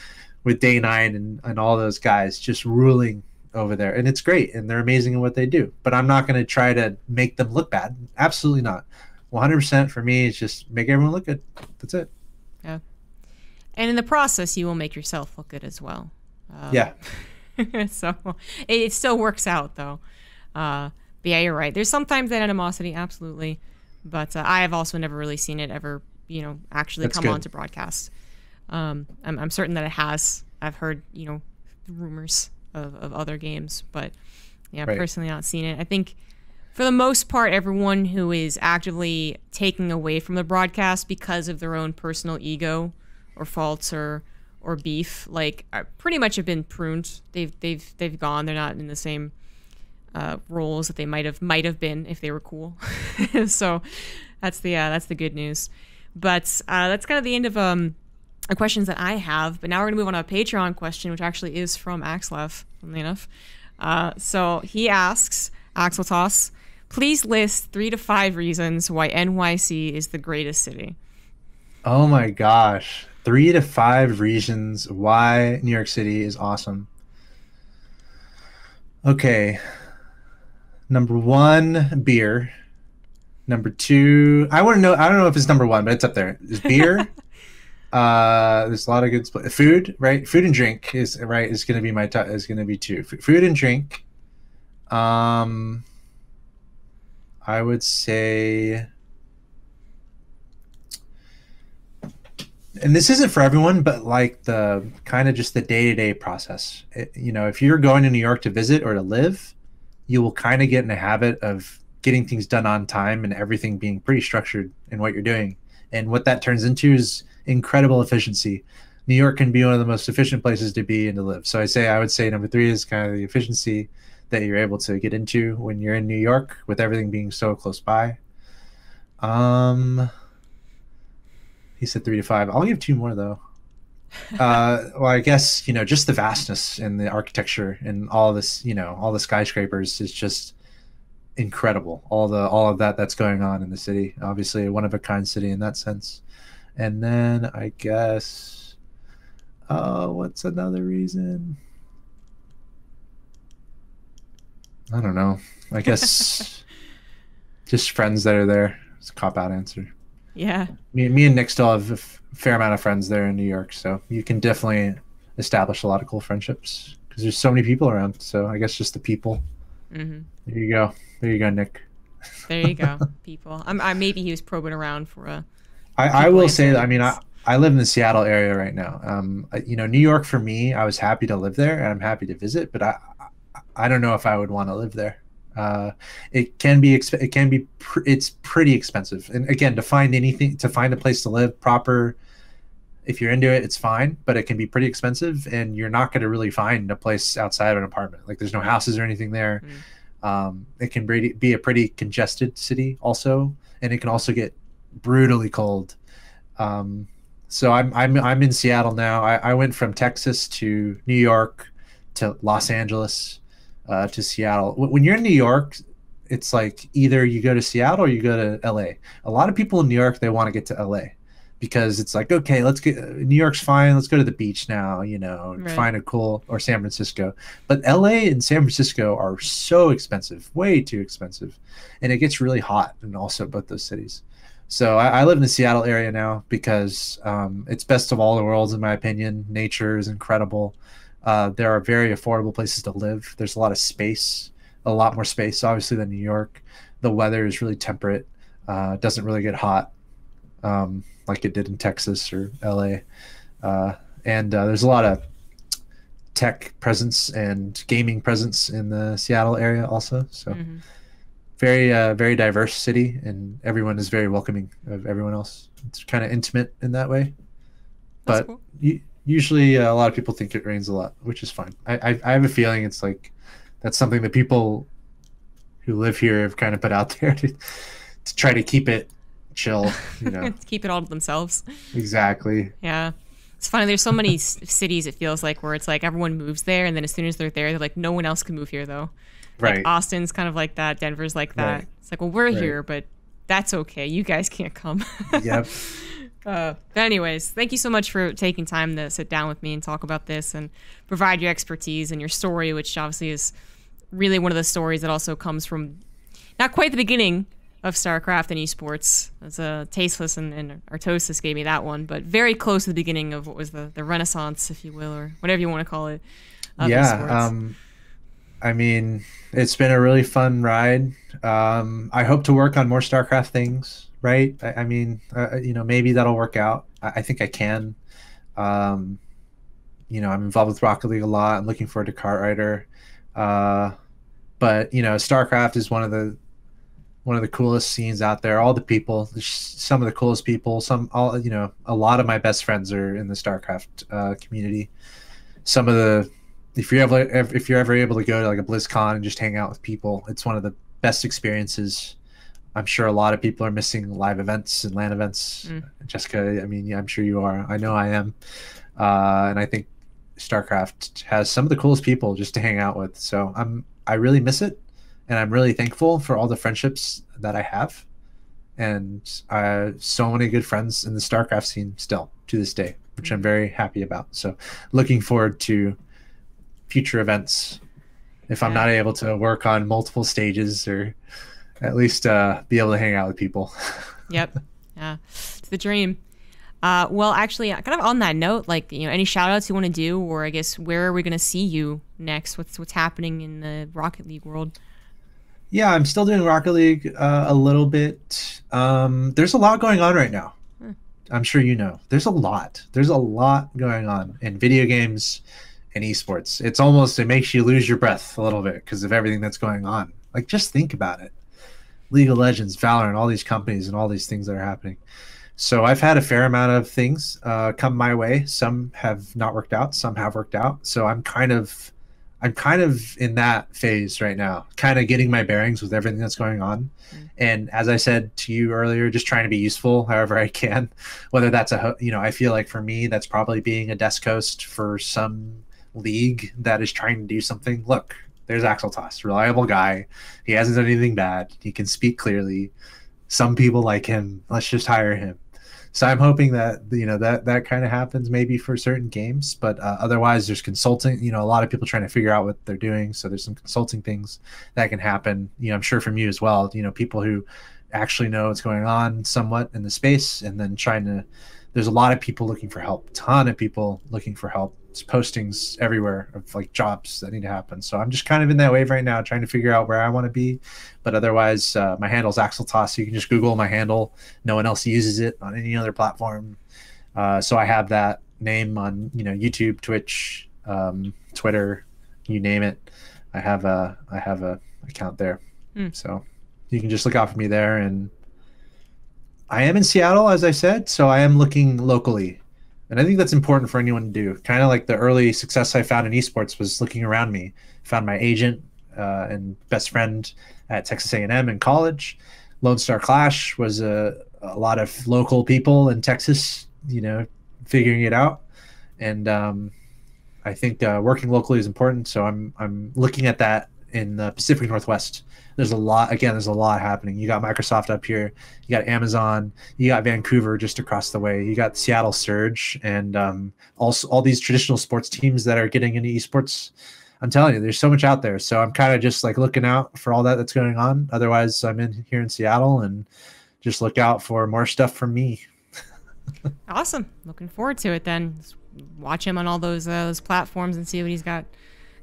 with Day9 and all those guys just ruling over there. And it's great, and they're amazing in what they do. But I'm not going to try to make them look bad. Absolutely not. 100% for me is just make everyone look good. That's it. Yeah. And in the process, you will make yourself look good as well. Yeah. So it still works out, though. But yeah, you're right. There's sometimes that animosity, absolutely. But I have also never really seen it ever, you know, actually come onto broadcast. I'm certain that it has. I've heard, you know, rumors of other games, but yeah, I've personally not seen it. I think for the most part, everyone who is actively taking away from the broadcast because of their own personal ego or faults or beef, like, pretty much have been pruned. They've gone. They're not in the same roles that they might have been if they were cool. So that's the good news. But that's kind of the end of the questions that I have. But now we're gonna move on to a Patreon question, which actually is from Axslav, funnily enough. So he asks, Axeltoss, please list 3 to 5 reasons why NYC is the greatest city. Oh my gosh. 3 to 5 reasons why New York City is awesome. Okay. Number 1, beer. Number 2, I don't know if it's number 1, but it's up there. Is beer. There's a lot of good food, right? Food and drink is going to be is going to be 2. Food and drink. I would say, and this isn't for everyone, but like the kind of just the day-to-day process. You know, if you're going to New York to visit or to live, you will kind of get in a habit of getting things done on time and everything being pretty structured in what you're doing. And what that turns into is incredible efficiency. New York can be one of the most efficient places to be and to live. So I would say number 3 is kind of the efficiency. that you're able to get into when you're in New York with everything being so close by. He said 3 to 5. I'll give 2 more though. Well, I guess, just the vastness and the architecture and all this, all the skyscrapers is just incredible. All of that's going on in the city. Obviously, a one of a kind city in that sense. And then I guess, what's another reason? I don't know. I guess just friends that are there. It's a cop out answer. Yeah. Me and Nick still have a fair amount of friends there in New York, so you can definitely establish a lot of cool friendships because there's so many people around. So I guess just the people. Mm-hmm. There you go, Nick. There you go, people. Maybe he was probing around for a. I will say that. I mean, I live in the Seattle area right now. New York for me, I was happy to live there and I'm happy to visit, but I don't know if I would want to live there. It's pretty expensive, and again, to find a place to live proper, if you're into it, it's fine, but it can be pretty expensive, and you're not going to really find a place outside of an apartment. Like there's no houses or anything there. It can be a pretty congested city also, and it can also get brutally cold. So I'm in Seattle now. I went from Texas to New York to Los Angeles to Seattle. When you're in New York, it's like either you go to Seattle or you go to LA. A lot of people in New York, they want to get to LA because it's like, okay, New York's fine. Let's go to the beach now, Right. Find a cool, or San Francisco. But LA and San Francisco are so expensive, way too expensive. And it gets really hot in also both those cities. So I live in the Seattle area now because it's best of all the worlds, in my opinion. Nature is incredible. There are very affordable places to live. There's a lot of space, a lot more space, obviously, than New York. The weather is really temperate. It doesn't really get hot like it did in Texas or LA. And there's a lot of tech presence and gaming presence in the Seattle area also. So very diverse city, and everyone is very welcoming of everyone else. It's kind of intimate in that way. That's But cool. usually a lot of people think it rains a lot, which is fine. I have a feeling it's like that's something that people who live here have kind of put out there to try to keep it chill, Keep it all to themselves. Exactly. Yeah. It's funny. There's so many cities, it feels like, where it's like everyone moves there, and then as soon as they're there, they're like, no one else can move here, though. Right. Like Austin's kind of like that. Denver's like that. Right. It's like, well, we're Right. here, but that's okay. You guys can't come. Yep. But anyways, thank you so much for taking time to sit down with me and talk about this and provide your expertise and your story, which obviously is really one of the stories that also comes from not quite the beginning of StarCraft and esports. It's Tasteless and Artosis gave me that one, but very close to the beginning of what was the renaissance, if you will, or whatever you want to call it. Of esports. I mean, it's been a really fun ride. I hope to work on more StarCraft things, right? I mean, maybe that'll work out. I think I can. I'm involved with Rocket League a lot. I'm looking forward to Cartwriter. But StarCraft is one of the coolest scenes out there. All the people, some of the coolest people. A lot of my best friends are in the StarCraft community. Some of the if you're ever able to go to like a BlizzCon and just hang out with people, it's one of the best experiences. I'm sure a lot of people are missing live events and LAN events. Jessica, I mean, yeah, I'm sure you are. I know I am. And I think StarCraft has some of the coolest people just to hang out with. So I really miss it, and I'm really thankful for all the friendships that I have, and so many good friends in the StarCraft scene still to this day, which I'm very happy about. So looking forward to future events if I'm not able to work on multiple stages, or at least be able to hang out with people. Yep. Yeah, it's the dream. Well, actually, kind of on that note, like, any shout outs you want to do, or I guess where are we going to see you next? What's happening in the Rocket League world? Yeah, I'm still doing Rocket League a little bit. There's a lot going on right now. I'm sure there's a lot going on in video games and esports. It makes you lose your breath a little bit because of everything that's going on. Like, just think about it. League of Legends, Valorant, all these companies and all these things that are happening. So I've had a fair amount of things come my way. Some have not worked out, some have worked out. So I'm I'm kind of in that phase right now, kind of getting my bearings with everything that's going on. And as I said to you earlier, just trying to be useful however I can, whether that's I feel like for me, that's probably being a desk host for some league that is trying to do something. Look, there's Axeltoss, reliable guy. He hasn't done anything bad. He can speak clearly. Some people like him. Let's just hire him. So I'm hoping that that kind of happens maybe for certain games, but otherwise there's consulting. A lot of people trying to figure out what they're doing. So there's some consulting things that can happen. I'm sure from you as well. People who actually know what's going on somewhat in the space, and then there's a lot of people looking for help. Ton of people looking for help. It's postings everywhere of like jobs that need to happen. So I'm just kind of in that wave right now, trying to figure out where I want to be. But otherwise, my handle's Axeltoss. So you can just Google my handle. No one else uses it on any other platform. So I have that name on YouTube, Twitch, Twitter, you name it. I have a account there. So you can just look out for me there. And I am in Seattle, as I said, so I am looking locally. And I think that's important for anyone to do. Kind of like the early success I found in esports was looking around me. Found my agent and best friend at Texas A&M in college. Lone Star Clash was a lot of local people in Texas, figuring it out. And I think working locally is important. So I'm looking at that in the Pacific Northwest. There's a lot happening. You got Microsoft up here, you got Amazon, you got Vancouver just across the way, you got Seattle Surge, and also all these traditional sports teams that are getting into esports. I'm telling you, there's so much out there. So I'm kind of just like looking out for all that's going on. Otherwise, I'm here in Seattle, and just look out for more stuff from me. Awesome. Looking forward to it then. Just watch him on all those platforms and see what he's got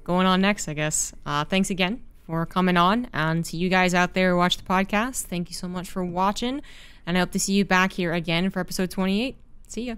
going on next, I guess. Thanks again for coming on. And to you guys out there who watch the podcast, thank you so much for watching. And I hope to see you back here again for episode 28. See ya.